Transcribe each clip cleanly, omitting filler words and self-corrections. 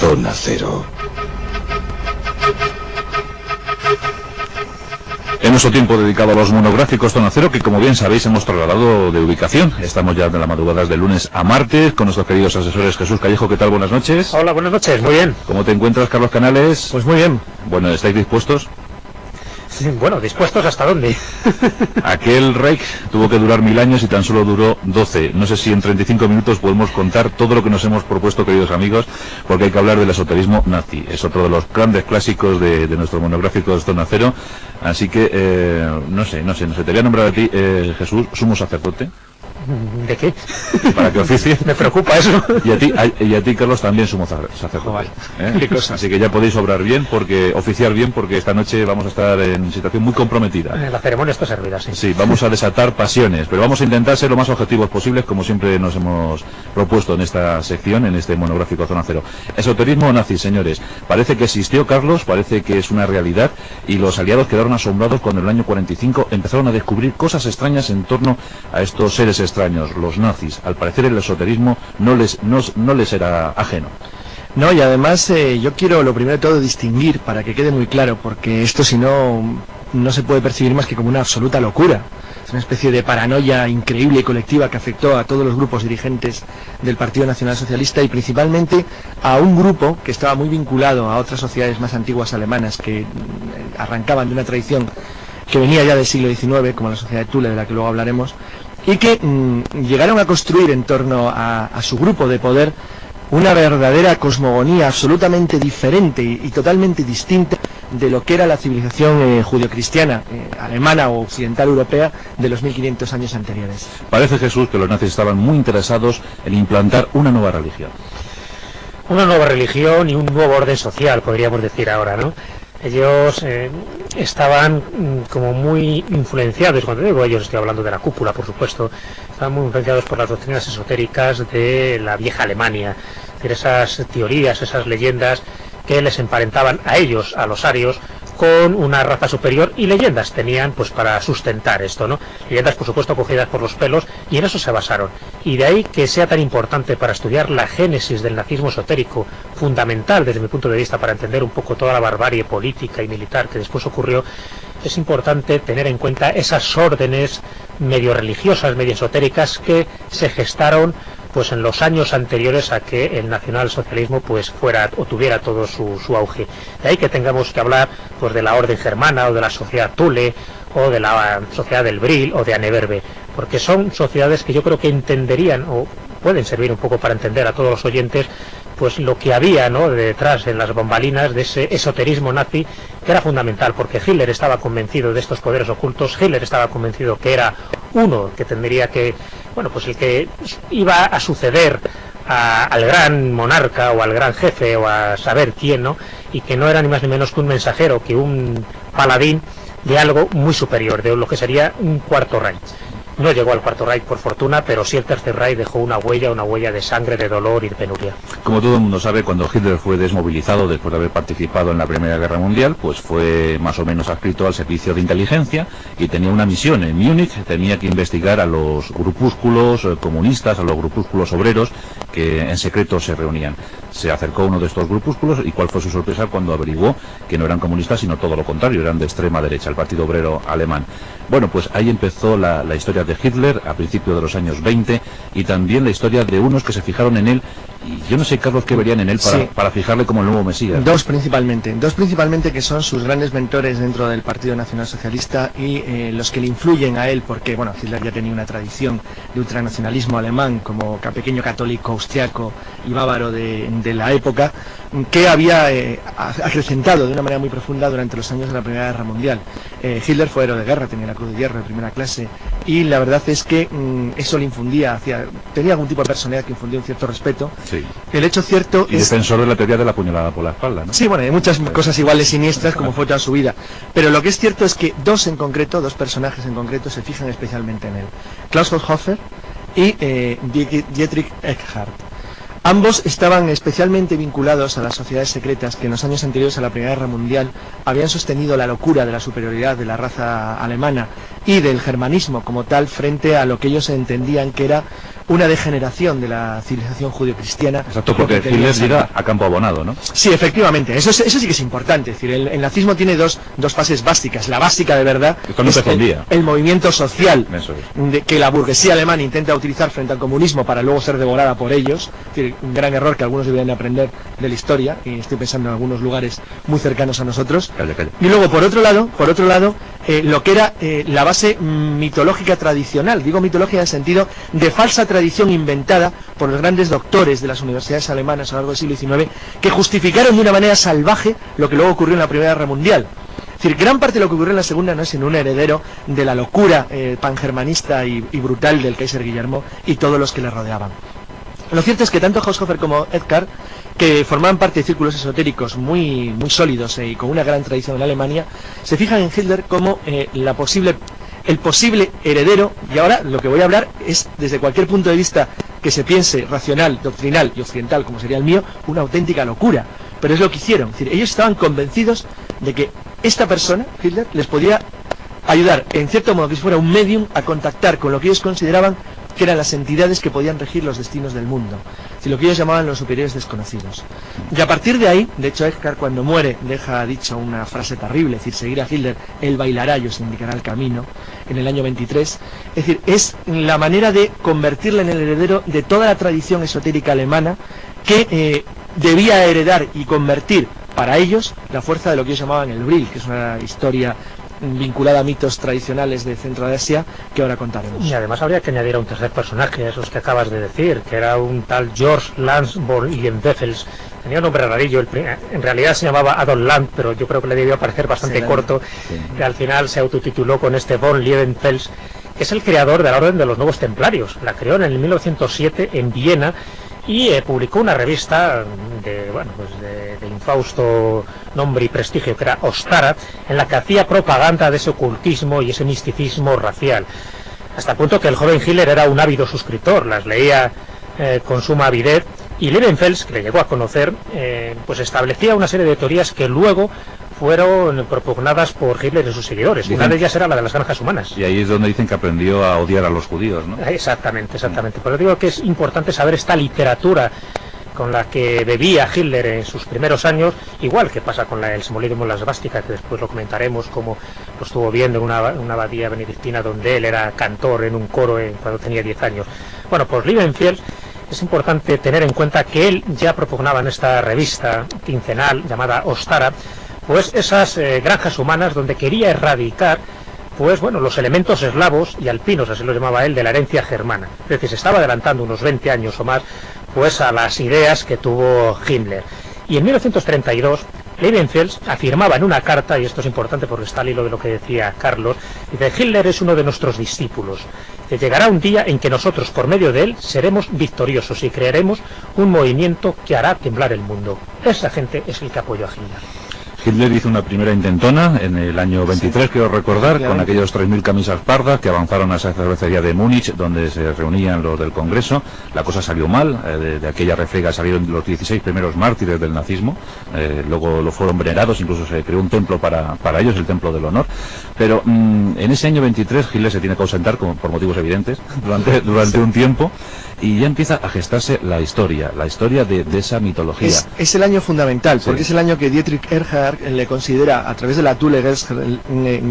Zona Cero. En nuestro tiempo dedicado a los monográficos Zona Cero, que como bien sabéis hemos trasladado de ubicación. Estamos ya de las madrugadas de lunes a martes con nuestros queridos asesores. Jesús Callejo, ¿qué tal? Buenas noches. Hola, buenas noches, muy bien. ¿Cómo te encuentras, Carlos Canales? Pues muy bien. Bueno, ¿estáis dispuestos? Sí, bueno, ¿dispuestos hasta dónde? Aquel Reich tuvo que durar 1000 años y tan solo duró 12. No sé si en 35 minutos podemos contar todo lo que nos hemos propuesto, queridos amigos, porque hay que hablar del esoterismo nazi. Es otro de los grandes clásicos de nuestro monográfico de Zona Cero. Así que, no sé, te voy a nombrar a ti, Jesús, sumo sacerdote. ¿De qué? Para que oficie. Me preocupa eso. Y a ti, Carlos, también sumo sacerdote. Vale. ¿Qué cosa? Así que ya podéis oficiar bien, porque esta noche vamos a estar en situación muy comprometida. La ceremonia está servida, sí. Sí, vamos a desatar pasiones, pero vamos a intentar ser lo más objetivos posibles, como siempre nos hemos propuesto en esta sección, en este monográfico Zona Cero. Esoterismo nazi, señores. Parece que existió, Carlos, parece que es una realidad, y los aliados quedaron asombrados cuando en el año 45 empezaron a descubrir cosas extrañas en torno a estos seres extraños, los nazis. Al parecer el esoterismo no les era ajeno. No, y además yo quiero lo primero de todo distinguir, para que quede muy claro, porque esto si no se puede percibir más que como una absoluta locura. Es una especie de paranoia increíble y colectiva que afectó a todos los grupos dirigentes del Partido Nacional Socialista y principalmente a un grupo que estaba muy vinculado a otras sociedades más antiguas alemanas que arrancaban de una tradición que venía ya del siglo XIX, como la sociedad de Thule, de la que luego hablaremos, y que llegaron a construir en torno a su grupo de poder una verdadera cosmogonía absolutamente diferente y totalmente distinta de lo que era la civilización judio-cristiana, alemana o occidental europea de los 1500 años anteriores. Parece, Jesús, que los nazis estaban muy interesados en implantar una nueva religión. Una nueva religión y un nuevo orden social, podríamos decir ahora, ¿no? Ellos estaban como muy influenciados, cuando digo ellos estoy hablando de la cúpula, por supuesto, estaban muy influenciados por las doctrinas esotéricas de la vieja Alemania, es decir, esas teorías, esas leyendas que les emparentaban a ellos, a los arios, con una raza superior, y leyendas tenían pues para sustentar esto, ¿no? Leyendas, por supuesto, cogidas por los pelos, y en eso se basaron. Y de ahí que sea tan importante para estudiar la génesis del nazismo esotérico, fundamental desde mi punto de vista para entender un poco toda la barbarie política y militar que después ocurrió. Es importante tener en cuenta esas órdenes medio religiosas, medio esotéricas que se gestaron pues en los años anteriores a que el nacionalsocialismo pues fuera o tuviera todo su auge. De ahí que tengamos que hablar pues de la orden germana o de la sociedad Thule o de la sociedad del Brill o de Anneberbe, porque son sociedades que yo creo que entenderían o pueden servir un poco para entender a todos los oyentes pues lo que había, ¿no?, detrás en las bambalinas de ese esoterismo nazi, que era fundamental, porque Hitler estaba convencido de estos poderes ocultos. Hitler estaba convencido que era uno que tendría que, bueno, pues el que iba a suceder al gran monarca o al gran jefe o a saber quién, ¿no?, y que no era ni más ni menos que un mensajero, que un paladín de algo muy superior, de lo que sería un cuarto Reich. No llegó al Cuarto Reich por fortuna, pero sí el Tercer Reich dejó una huella de sangre, de dolor y de penuria. Como todo el mundo sabe, cuando Hitler fue desmovilizado después de haber participado en la Primera Guerra Mundial, pues fue más o menos adscrito al servicio de inteligencia y tenía una misión en Múnich. Tenía que investigar a los grupúsculos comunistas, a los grupúsculos obreros que en secreto se reunían. Se acercó a uno de estos grupúsculos y cuál fue su sorpresa cuando averiguó que no eran comunistas, sino todo lo contrario, eran de extrema derecha, el Partido Obrero Alemán. Bueno, pues ahí empezó la historia de Hitler a principios de los años 20 y también la historia de unos que se fijaron en él, y yo no sé, Carlos, qué verían en él para fijarle como el nuevo Mesías. Dos principalmente que son sus grandes mentores dentro del Partido Nacional Socialista y los que le influyen a él, porque bueno, Hitler ya tenía una tradición de ultranacionalismo alemán como pequeño católico austriaco y bávaro de la época, que había acrecentado de una manera muy profunda durante los años de la Primera Guerra Mundial. Hitler fue héroe de guerra, tenía la Cruz de Hierro de primera clase, y la verdad es que eso le infundía, tenía algún tipo de personalidad que infundía un cierto respeto. Sí. El hecho cierto y defensor de la teoría de la puñalada por la espalda, ¿no? Sí, bueno, hay muchas cosas iguales siniestras como fue toda su vida, pero lo que es cierto es que dos personajes en concreto se fijan especialmente en él: Klaus Hofer y Dietrich Eckart. Ambos estaban especialmente vinculados a las sociedades secretas que en los años anteriores a la Primera Guerra Mundial habían sostenido la locura de la superioridad de la raza alemana y del germanismo como tal frente a lo que ellos entendían que era una degeneración de la civilización judio-cristiana. Exacto, porque Hitler llega a campo abonado, ¿no? Sí, efectivamente, eso sí que es importante. Es decir, el nazismo tiene dos fases básicas. La básica de verdad es el movimiento social que la burguesía alemana intenta utilizar frente al comunismo para luego ser devorada por ellos. Es decir, un gran error que algunos deberían aprender de la historia, y estoy pensando en algunos lugares muy cercanos a nosotros. Calla. Y luego, por otro lado, lo que era la base mitológica tradicional. Digo mitológica en el sentido de falsa tradición inventada por los grandes doctores de las universidades alemanas a lo largo del siglo XIX, que justificaron de una manera salvaje lo que luego ocurrió en la Primera Guerra Mundial. Es decir, gran parte de lo que ocurrió en la Segunda no es sino un heredero de la locura pangermanista y brutal del Kaiser Guillermo y todos los que le rodeaban. Lo cierto es que tanto Haushofer como Edgar, que formaban parte de círculos esotéricos muy sólidos y con una gran tradición en Alemania, se fijan en Hitler como el posible heredero, y ahora lo que voy a hablar es, desde cualquier punto de vista que se piense racional, doctrinal y occidental, como sería el mío, una auténtica locura. Pero es lo que hicieron. Es decir, ellos estaban convencidos de que esta persona, Hitler, les podía ayudar, en cierto modo, que si fuera un medium, a contactar con lo que ellos consideraban que eran las entidades que podían regir los destinos del mundo, si lo que ellos llamaban los superiores desconocidos. Y a partir de ahí, de hecho, Edgar, cuando muere, deja dicho una frase terrible, es decir, seguir a Hitler, él bailará y os indicará el camino, en el año 23. Es decir, es la manera de convertirle en el heredero de toda la tradición esotérica alemana que debía heredar y convertir para ellos la fuerza de lo que ellos llamaban el Brill, que es una historia vinculada a mitos tradicionales de Centro de Asia, que ahora contaremos. Y además habría que añadir a un tercer personaje, a esos que acabas de decir, que era un tal George Lanz von Liebenfels. Tenía un nombre rarillo, en realidad se llamaba Adolf Land, pero yo creo que le debió parecer bastante corto, y al final se autotituló con este von Liebenfels, que es el creador de la Orden de los Nuevos Templarios. La creó en el 1907 en Viena, y publicó una revista de infausto nombre y prestigio, que era Ostara, en la que hacía propaganda de ese ocultismo y ese misticismo racial, hasta el punto que el joven Hitler era un ávido suscriptor, las leía con suma avidez, y Liebenfels, que le llegó a conocer, pues establecía una serie de teorías que luego fueron propugnadas por Hitler y sus seguidores. Una de ellas era la de las granjas humanas. Y ahí es donde dicen que aprendió a odiar a los judíos, ¿no? Exactamente. Por eso digo que es importante saber esta literatura con la que bebía Hitler en sus primeros años, igual que pasa con el simbolismo de la esvástica, que después lo comentaremos, como lo estuvo viendo en una abadía benedictina donde él era cantor en un coro cuando tenía 10 años. Bueno, pues Liebenfels, es importante tener en cuenta que él ya propugnaba en esta revista quincenal llamada Ostara, pues esas granjas humanas donde quería erradicar los elementos eslavos y alpinos, así lo llamaba él, de la herencia germana. Es decir, se estaba adelantando unos 20 años o más a las ideas que tuvo Himmler. Y en 1932 Liebenfels afirmaba en una carta, y esto es importante porque está al hilo de lo que decía Carlos, dice: Hitler es uno de nuestros discípulos, que llegará un día en que nosotros, por medio de él, seremos victoriosos y crearemos un movimiento que hará temblar el mundo. Esa gente es el que apoyó a Hitler. Hitler hizo una primera intentona en el año 23, quiero recordar, con aquellos 3.000 camisas pardas que avanzaron a esa cervecería de Múnich, donde se reunían los del Congreso. La cosa salió mal, de aquella refriega salieron los 16 primeros mártires del nazismo, luego lo fueron venerados, incluso se creó un templo para ellos, el Templo del Honor. Pero en ese año 23 Hitler se tiene que ausentar, por motivos evidentes, durante un tiempo, y ya empieza a gestarse la historia de esa mitología. Es el año fundamental, porque es el año que Dietrich Ehrhardt le considera, a través de la Thule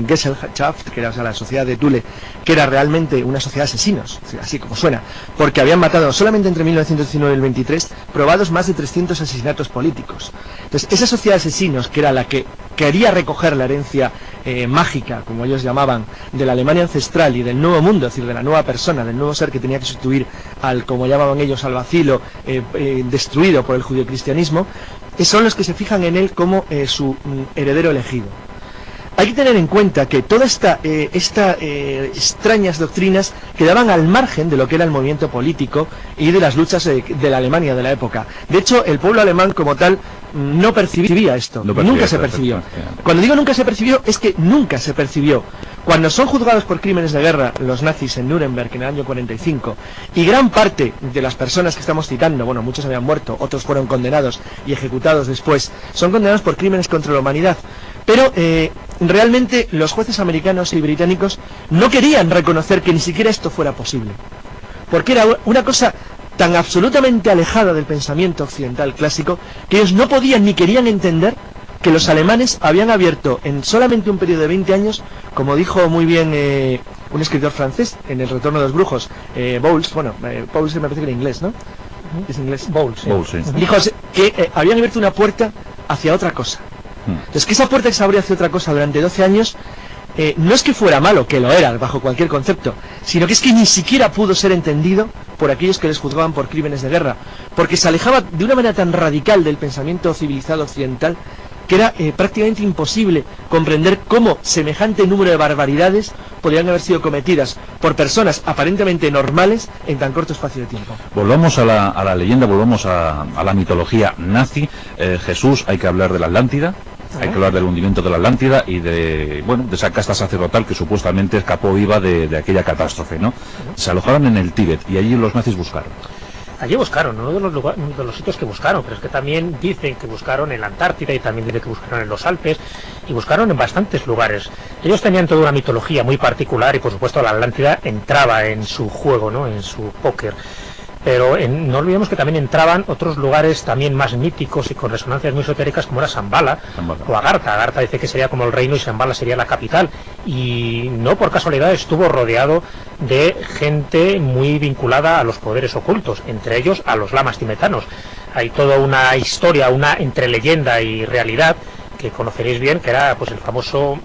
Gesellschaft, que era la sociedad de Thule, que era realmente una sociedad de asesinos, así como suena, porque habían matado solamente entre 1919 y el 23, probados más de 300 asesinatos políticos. Entonces, esa sociedad de asesinos, que era la que quería recoger la herencia mágica, como ellos llamaban, de la Alemania ancestral y del nuevo mundo, es decir, de la nueva persona, del nuevo ser que tenía que sustituir al, como llamaban ellos, al vacilo destruido por el judeocristianismo, son los que se fijan en él como su heredero elegido. Hay que tener en cuenta que todas estas extrañas doctrinas quedaban al margen de lo que era el movimiento político y de las luchas de la Alemania de la época. De hecho, el pueblo alemán como tal no percibía esto, nunca se percibió. Cuando digo nunca se percibió, es que nunca se percibió. Cuando son juzgados por crímenes de guerra los nazis en Nuremberg en el año 45, y gran parte de las personas que estamos citando, bueno, muchos habían muerto, otros fueron condenados y ejecutados después, son condenados por crímenes contra la humanidad. Pero realmente los jueces americanos y británicos no querían reconocer que ni siquiera esto fuera posible. porque era una cosa tan absolutamente alejada del pensamiento occidental clásico que ellos no podían ni querían entender que los alemanes habían abierto en solamente un periodo de 20 años, como dijo muy bien un escritor francés en El retorno de los brujos, Bowles, Bowles me parece que era inglés, ¿no? Es inglés. Bowles, sí. Bowles, sí. Dijo que habían abierto una puerta hacia otra cosa. Entonces, que esa puerta que se abrió hacia otra cosa durante 12 años, no es que fuera malo, que lo era, bajo cualquier concepto, sino que es que ni siquiera pudo ser entendido por aquellos que les juzgaban por crímenes de guerra, porque se alejaba de una manera tan radical del pensamiento civilizado occidental que era prácticamente imposible comprender cómo semejante número de barbaridades podrían haber sido cometidas por personas aparentemente normales en tan corto espacio de tiempo. Volvamos a la leyenda, volvamos a la mitología nazi. Jesús, hay que hablar de la Atlántida. Hay que hablar del hundimiento de la Atlántida y de esa casta sacerdotal que supuestamente escapó viva de aquella catástrofe, ¿no? Se alojaron en el Tíbet y allí los nazis buscaron. Allí buscaron, uno de los sitios que buscaron, pero es que también dicen que buscaron en la Antártida y también dicen que buscaron en los Alpes y buscaron en bastantes lugares. Ellos tenían toda una mitología muy particular y por supuesto la Atlántida entraba en su juego, ¿no? En su póker. Pero no olvidemos que también entraban otros lugares también más míticos y con resonancias muy esotéricas como era Shambhala o Agartha. Agartha dice que sería como el reino y Shambhala sería la capital. Y no por casualidad estuvo rodeado de gente muy vinculada a los poderes ocultos, entre ellos a los lamas tibetanos. Hay toda una historia, una entre leyenda y realidad, que conoceréis bien, que era pues el famoso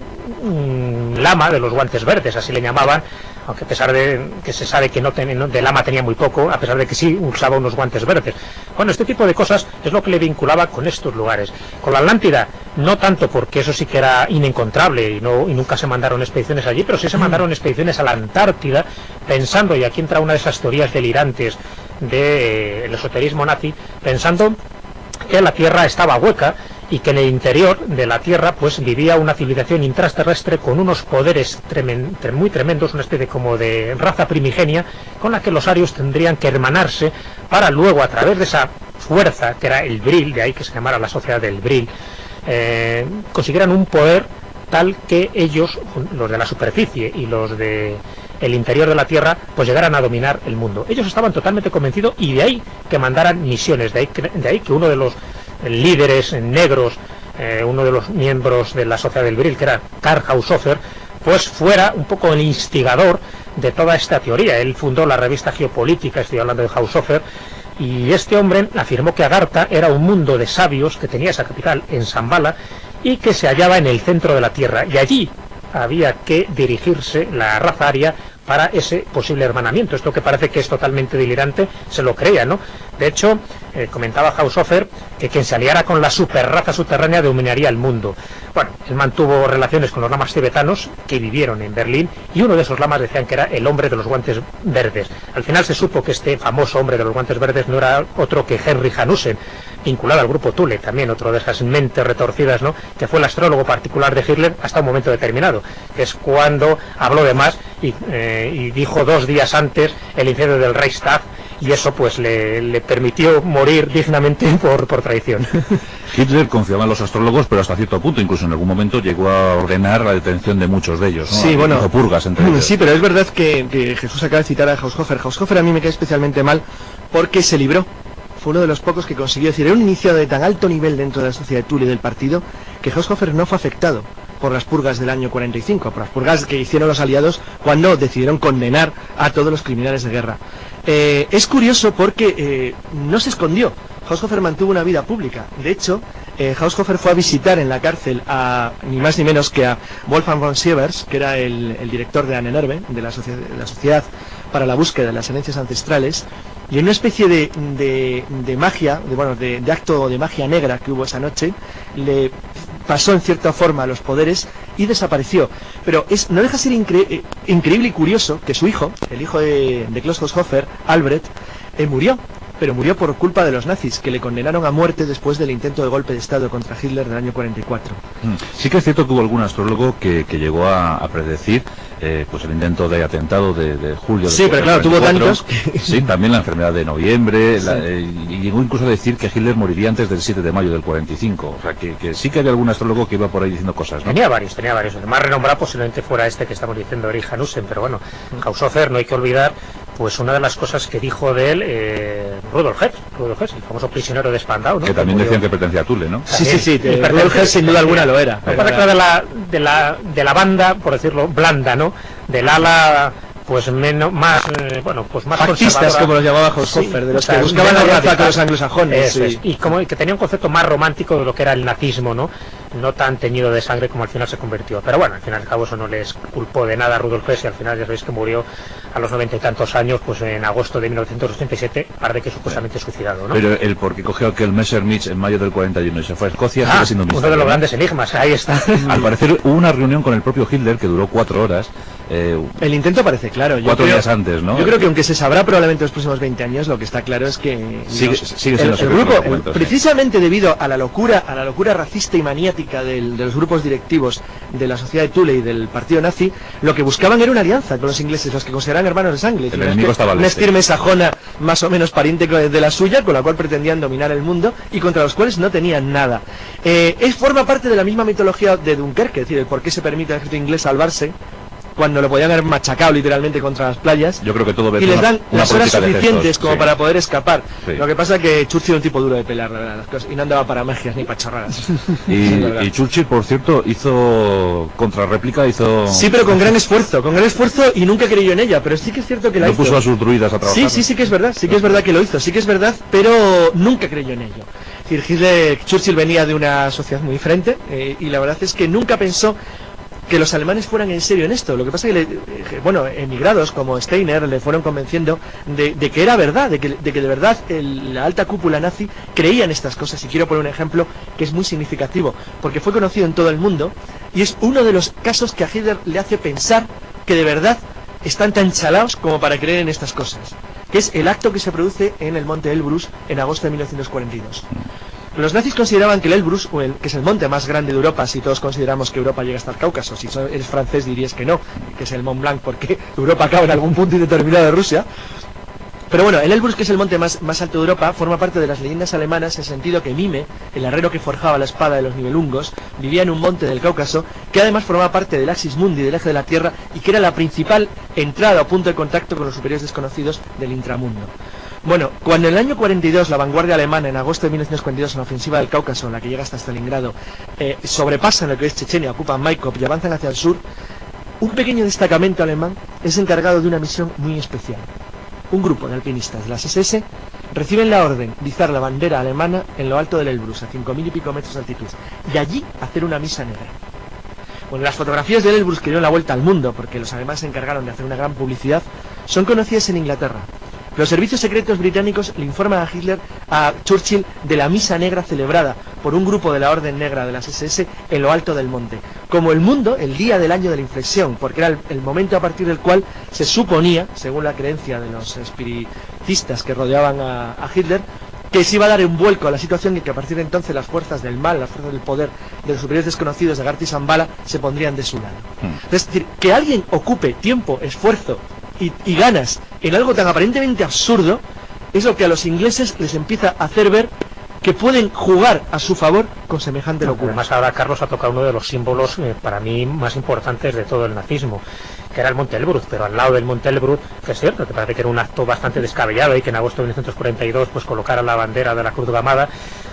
lama de los guantes verdes, así le llamaban, aunque a pesar de que se sabe que de lama tenía muy poco, a pesar de que sí usaba unos guantes verdes. Bueno, este tipo de cosas es lo que le vinculaba con estos lugares. Con la Atlántida, no tanto porque eso sí que era inencontrable y nunca se mandaron expediciones allí, pero sí se mandaron expediciones a la Antártida, pensando, y aquí entra una de esas teorías delirantes del esoterismo nazi, pensando que la Tierra estaba hueca y que en el interior de la Tierra pues vivía una civilización intraterrestre con unos poderes muy tremendos, una especie como de raza primigenia con la que los arios tendrían que hermanarse para luego, a través de esa fuerza que era el Vril, de ahí que se llamara la sociedad del Vril, consiguieran un poder tal que ellos, los de la superficie y los de el interior de la Tierra, pues llegaran a dominar el mundo. Ellos estaban totalmente convencidos y de ahí que mandaran misiones, de ahí que uno de los líderes negros, uno de los miembros de la sociedad del Vril, que era Karl Haushofer, pues fuera un poco el instigador de toda esta teoría. Él fundó la revista Geopolítica, estoy hablando de Haushofer, y este hombre afirmó que Agartha era un mundo de sabios que tenía esa capital en Shambhala y que se hallaba en el centro de la Tierra, y allí había que dirigirse la raza aria para ese posible hermanamiento. Esto que parece que es totalmente delirante, se lo creía, ¿no? De hecho, comentaba Haushofer que quien se aliara con la superraza subterránea dominaría el mundo. Bueno, él mantuvo relaciones con los lamas tibetanos que vivieron en Berlín, y uno de esos lamas decían que era el hombre de los guantes verdes. Al final se supo que este famoso hombre de los guantes verdes no era otro que Henry Hanussen, vinculado al grupo Thule, también otro de esas mentes retorcidas, ¿no?, que fue el astrólogo particular de Hitler hasta un momento determinado, que es cuando habló de más y dijo 2 días antes el incendio del Reichstag, y eso pues le permitió morir dignamente por traición. Hitler confiaba en los astrólogos, pero hasta cierto punto, incluso en algún momento llegó a ordenar la detención de muchos de ellos, ¿no? Sí, bueno, hizo purgas entre ellos. Sí, pero es verdad que Jesús acaba de citar a Haushofer. Haushofer a mí me cae especialmente mal porque se libró. Fue uno de los pocos que consiguió decir, era un inicio de tan alto nivel dentro de la sociedad de Thule y del partido, que Haushofer no fue afectado por las purgas del año 45, por las purgas que hicieron los aliados cuando decidieron condenar a todos los criminales de guerra. Es curioso porque no se escondió. Haushofer mantuvo una vida pública. De hecho, Haushofer fue a visitar en la cárcel a ni más ni menos que a Wolfgang von Sievers, que era el director de Ahnenerbe, de la Sociedad para la Búsqueda de las Herencias Ancestrales, y en una especie de magia, de acto de magia negra que hubo esa noche, le pasó en cierta forma los poderes y desapareció. Pero no deja de ser increíble y curioso que su hijo, el hijo de Klaus Haushofer, Albrecht, murió. Pero murió por culpa de los nazis, que le condenaron a muerte después del intento de golpe de Estado contra Hitler del año 44. Sí que es cierto que hubo algún astrólogo que llegó a predecir pues el intento de atentado de julio del 44. Sí, pero claro, tuvo tantos. Sí, también la enfermedad de noviembre, sí. Y llegó incluso a decir que Hitler moriría antes del 7 de mayo del 45. O sea, que sí que había algún astrólogo que iba por ahí diciendo cosas, ¿no? Tenía varios. El más renombrado posiblemente fuera este que estamos diciendo, Erich Hanussen, pero bueno, Haushofer, no hay que olvidar pues una de las cosas que dijo de él Rudolf Hess, el famoso prisionero de Spandau, ¿no? Que también decían que pertenecía a Thule, ¿no? Sí, Rudolf Hess sin duda alguna lo era. Lo que pasa es que de la banda, por decirlo, blanda, ¿no? Del ala pues menos, más, pues más fascistas, como los llamaba Haushofer, de los que buscaban la alianza con los anglosajones. Y que tenía un concepto más romántico de lo que era el nazismo, ¿no? No tan teñido de sangre como al final se convirtió. Pero bueno, al fin y al cabo eso no les culpó de nada a Rudolf Hess, y al final ya sabéis que murió a los 90 y tantos años, pues en agosto de 1987, aparte que supuestamente suicidado, ¿no? Pero el por qué cogió aquel Messerschmitt en mayo del 41 y se fue a Escocia sigue siendo un misterio, uno de los grandes enigmas, ahí está. Al parecer hubo una reunión con el propio Hitler que duró 4 horas. El intento parece claro. 4 días antes, ¿no? Yo creo que aunque se sabrá probablemente los próximos 20 años, lo que está claro es que sigue siendo el grupo, precisamente debido a la locura racista y maniática de los grupos directivos de la sociedad de Thule y del partido nazi, lo que buscaban era una alianza con los ingleses, los que consideraban hermanos de sangre. El enemigo estaba al este. Una sajona más o menos pariente de la suya, con la cual pretendían dominar el mundo y contra los cuales no tenían nada. Forma parte de la misma mitología de Dunkerque, es decir, el por qué se permite al ejército inglés salvarse cuando lo podían haber machacado literalmente contra las playas. Yo creo que todo y les dan las horas suficientes como para poder escapar. Sí. Lo que pasa es que Churchill era un tipo duro de pelar, la verdad, las cosas, y no andaba para magias ni para chorradas. Y Churchill, por cierto, hizo contrarréplica, Sí, pero con gran esfuerzo y nunca creyó en ella, pero sí que es cierto que la hizo. Puso a sus druidas a trabajar. Sí que es verdad que lo hizo, sí que es verdad, pero nunca creyó en ello. Es decir, Churchill venía de una sociedad muy diferente, y la verdad es que nunca pensó que los alemanes fueran en serio en esto. Lo que pasa es que, emigrados como Steiner le fueron convenciendo de que era verdad, de que de verdad la alta cúpula nazi creía en estas cosas. Y quiero poner un ejemplo que es muy significativo, porque fue conocido en todo el mundo, y es uno de los casos que a Hitler le hace pensar que de verdad están tan chalaos como para creer en estas cosas, que es el acto que se produce en el monte Elbrus en agosto de 1942. Los nazis consideraban que el Elbrus, que es el monte más grande de Europa, si todos consideramos que Europa llega hasta el Cáucaso, si eres francés dirías que no, que es el Mont Blanc, porque Europa acaba en algún punto indeterminado de Rusia. Pero bueno, el Elbrus, que es el monte más alto de Europa, forma parte de las leyendas alemanas en el sentido que Mime, el herrero que forjaba la espada de los Nibelungos, vivía en un monte del Cáucaso, que además formaba parte del Axis Mundi, del eje de la Tierra, y que era la principal entrada o punto de contacto con los superiores desconocidos del intramundo. Bueno, cuando en el año 42 la vanguardia alemana, en agosto de 1942, en la ofensiva del Cáucaso, en la que llega hasta Stalingrado, sobrepasan lo que es Chechenia, ocupan Maikop y avanzan hacia el sur, un pequeño destacamento alemán es encargado de una misión muy especial. Un grupo de alpinistas de las SS reciben la orden de izar la bandera alemana en lo alto del Elbrus, a 5.000 y pico metros de altitud, y allí hacer una misa negra. Bueno, las fotografías del Elbrus, que dieron la vuelta al mundo, porque los alemanes se encargaron de hacer una gran publicidad, son conocidas en Inglaterra. Los servicios secretos británicos le informan a Churchill de la misa negra celebrada por un grupo de la Orden Negra de las SS en lo alto del monte, como el mundo, el día del año de la inflexión, porque era el momento a partir del cual se suponía, según la creencia de los espiritistas que rodeaban a Hitler, que se iba a dar un vuelco a la situación y que a partir de entonces las fuerzas del mal, las fuerzas del poder de los superiores desconocidos de Garty Zambala se pondrían de su lado. Es decir, que alguien ocupe tiempo, esfuerzo y ganas en algo tan aparentemente absurdo es lo que a los ingleses les empieza a hacer ver que pueden jugar a su favor con semejante locura. Además ahora Carlos ha tocado uno de los símbolos para mí más importantes de todo el nazismo, que era el Monte Elbrus, pero al lado del Monte Elbrus, que es cierto, que parece que era un acto bastante descabellado y que en agosto de 1942 pues colocara la bandera de la Cruz Gamada.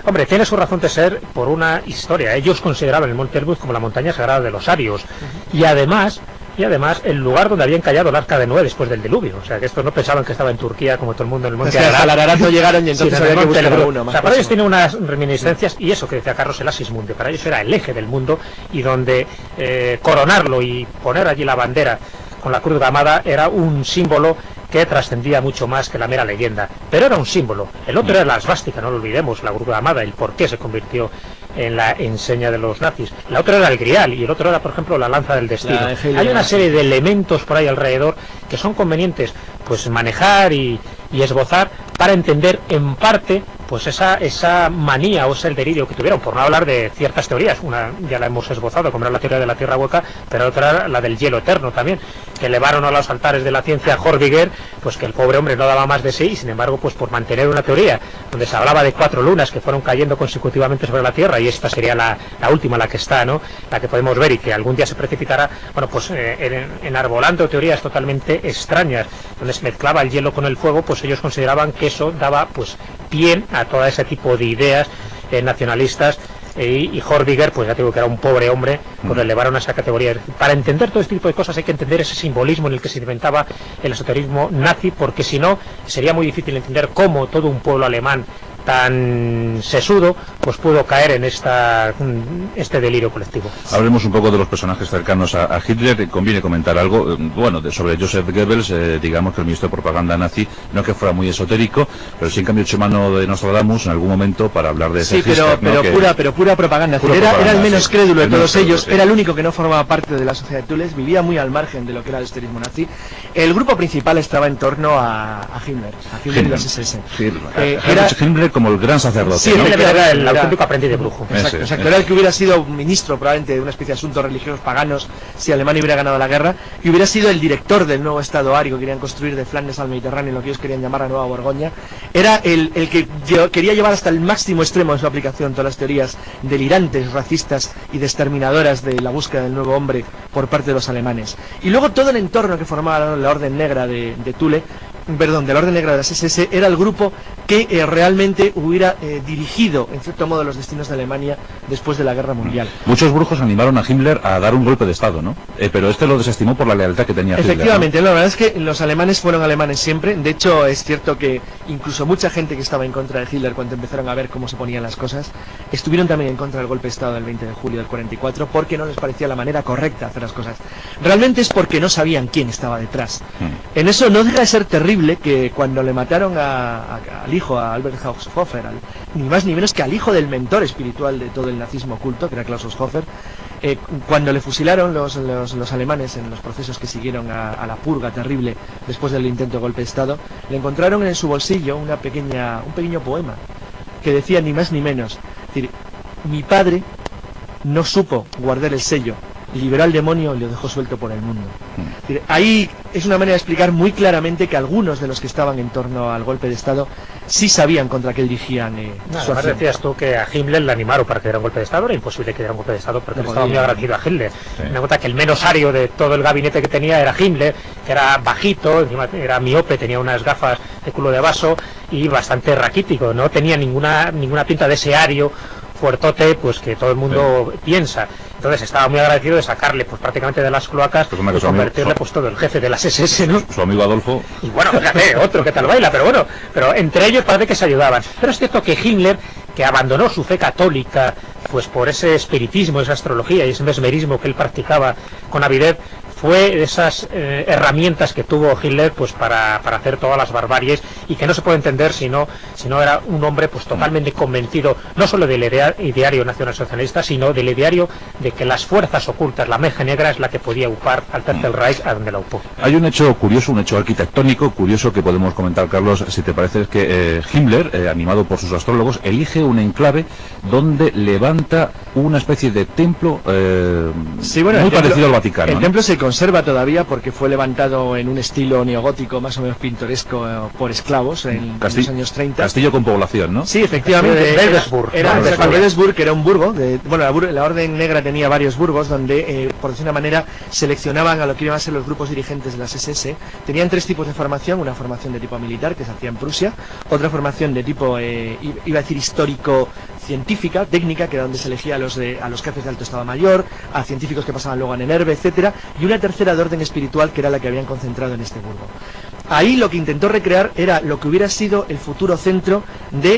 Hombre, tiene su razón de ser por una historia. Ellos consideraban el Monte Elbrus como la montaña sagrada de los arios, y además el lugar donde habían callado el Arca de Noé después del diluvio. O sea, que estos no pensaban que estaba en Turquía como todo el mundo en el Monte Ararat. Al Ararat no llegaron y entonces había que buscar uno más. O sea, para ellos tiene unas reminiscencias, y eso que decía Carlos, el Axis Mundi, para ellos era el eje del mundo, y donde coronarlo y poner allí la bandera con la Cruz Gamada era un símbolo que trascendía mucho más que la mera leyenda, pero era un símbolo. El otro era la svástica, no lo olvidemos, la Cruz Gamada, el por qué se convirtió en la enseña de los nazis. La otra era el grial, y el otro era, por ejemplo, la lanza del destino. Hay una serie de elementos por ahí alrededor que son convenientes pues manejar y esbozar para entender en parte pues esa manía o ese delirio que tuvieron, por no hablar de ciertas teorías. Una ya la hemos esbozado, como era la teoría de la Tierra hueca, pero otra era la del hielo eterno también, que elevaron a los altares de la ciencia a Horbiger, pues que el pobre hombre no daba más de sí, y sin embargo, pues por mantener una teoría donde se hablaba de 4 lunas que fueron cayendo consecutivamente sobre la Tierra, y esta sería la última, la que está, ¿no?, la que podemos ver y que algún día se precipitará, bueno, pues enarbolando teorías totalmente extrañas, donde se mezclaba el hielo con el fuego, pues ellos consideraban que eso daba pues pie a todo ese tipo de ideas nacionalistas, y Horbiger, pues ya te digo que era un pobre hombre, pues lo elevaron a esa categoría. Para entender todo este tipo de cosas hay que entender ese simbolismo en el que se inventaba el esoterismo nazi, porque si no sería muy difícil entender cómo todo un pueblo alemán tan sesudo pues pudo caer en este delirio colectivo. Hablemos un poco de los personajes cercanos a Hitler. Conviene comentar algo, bueno, sobre Joseph Goebbels. Digamos que el ministro de propaganda nazi no que fuera muy esotérico, pero sí en cambio echó mano de Nostradamus en algún momento para hablar de ese Hitler, pero pura propaganda. Era el menos crédulo de todos ellos, era el único que no formaba parte de la sociedad de Tules, vivía muy al margen de lo que era el esoterismo nazi. El grupo principal estaba en torno a Himmler y las SS. Himmler como el gran sacerdote. Sí, ¿no? Era el auténtico aprendiz de brujo. Exacto. Era el que hubiera sido ministro probablemente de una especie de asuntos religiosos paganos si Alemania hubiera ganado la guerra, y hubiera sido el director del nuevo Estado ario que querían construir de Flandes al Mediterráneo, lo que ellos querían llamar la Nueva Borgoña. Era el que quería llevar hasta el máximo extremo de su aplicación todas las teorías delirantes, racistas y exterminadoras de la búsqueda del nuevo hombre por parte de los alemanes. Y luego todo el entorno que formaba la Orden Negra de Thule, de la Orden Negra de las SS, era el grupo que realmente hubiera dirigido en cierto modo los destinos de Alemania después de la Guerra Mundial. Muchos brujos animaron a Himmler a dar un golpe de Estado, ¿no? Pero este lo desestimó por la lealtad que tenía Hitler. Efectivamente, ¿no? La verdad es que los alemanes fueron alemanes siempre. De hecho, es cierto que incluso mucha gente que estaba en contra de Hitler, cuando empezaron a ver cómo se ponían las cosas, estuvieron también en contra del golpe de Estado del 20 de julio del 44, porque no les parecía la manera correcta de hacer las cosas. Realmente es porque no sabían quién estaba detrás. En eso no deja de ser terrible que cuando le mataron al hijo, a Albert Haushofer, ni más ni menos que al hijo del mentor espiritual de todo el nazismo oculto, que era Klaus Haushofer, cuando le fusilaron los alemanes en los procesos que siguieron a la purga terrible después del intento de golpe de Estado, le encontraron en su bolsillo un pequeño poema que decía ni más ni menos, es decir, mi padre no supo guardar el sello, liberó al demonio y lo dejó suelto por el mundo. Es decir, ahí es una manera de explicar muy claramente que algunos de los que estaban en torno al golpe de Estado sí sabían contra qué dirigían su acción. Decías tú que a Himmler le animaron para que diera un golpe de Estado. Era imposible que diera un golpe de Estado porque estaba muy agradecido a Hitler. Me cuenta que el menos ario de todo el gabinete que tenía era Himmler, que era bajito, encima era miope, tenía unas gafas de culo de vaso y bastante raquítico, no tenía ninguna pinta de ese ario fuertote pues que todo el mundo piensa. Entonces estaba muy agradecido de sacarle pues prácticamente de las cloacas y convertirle pues todo el jefe de las SS, ¿no? Su amigo Adolfo. Y bueno, fíjate, otro que tal baila, pero entre ellos parece que se ayudaban. Pero es cierto que Himmler, que abandonó su fe católica pues por ese espiritismo, esa astrología y ese mesmerismo que él practicaba con avidez, fue esas herramientas que tuvo Hitler pues para hacer todas las barbaries, y que no se puede entender si no era un hombre pues totalmente convencido no solo del ideario nacionalsocialista, sino del ideario de que las fuerzas ocultas, la magia negra, es la que podía upar al Tercer Reich a donde la upó. Hay un hecho curioso, un hecho arquitectónico curioso que podemos comentar, Carlos, si te parece, es que Himmler, animado por sus astrólogos, elige un enclave donde levanta una especie de templo muy parecido al Vaticano. El templo se conserva todavía porque fue levantado en un estilo neogótico más o menos pintoresco por esclavos en los años 30. Castillo con población, ¿no? Sí, efectivamente. Wedesburg, que era un burgo. La Orden Negra tenía varios burgos donde, por decir una manera, seleccionaban a lo que iban a ser los grupos dirigentes de las SS. Tenían 3 tipos de formación: una formación de tipo militar, que se hacía en Prusia; otra formación de tipo, iba a decir histórico, científica, técnica, que era donde se elegía a los jefes de alto Estado Mayor, a científicos que pasaban luego a Nerve, etcétera, y una tercera de orden espiritual, que era la que habían concentrado en este burgo. Ahí lo que intentó recrear era lo que hubiera sido el futuro centro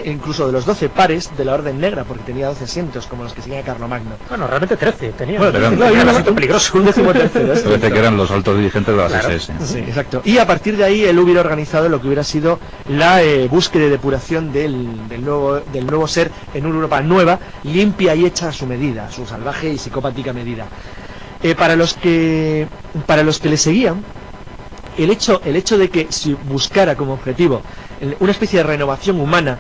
incluso de los 12 pares de la Orden Negra, porque tenía 12 asientos, como los que seguía Carlomagno. Bueno, realmente 13 tenía. Bueno, era un asiento peligroso, un 13º. Parece que eran los altos dirigentes de las SS. Sí, exacto. Y a partir de ahí él hubiera organizado lo que hubiera sido la búsqueda y depuración del nuevo ser en una Europa nueva, limpia y hecha a su medida, a su salvaje y psicopática medida. Para los que le seguían, el hecho de que se buscara como objetivo una especie de renovación humana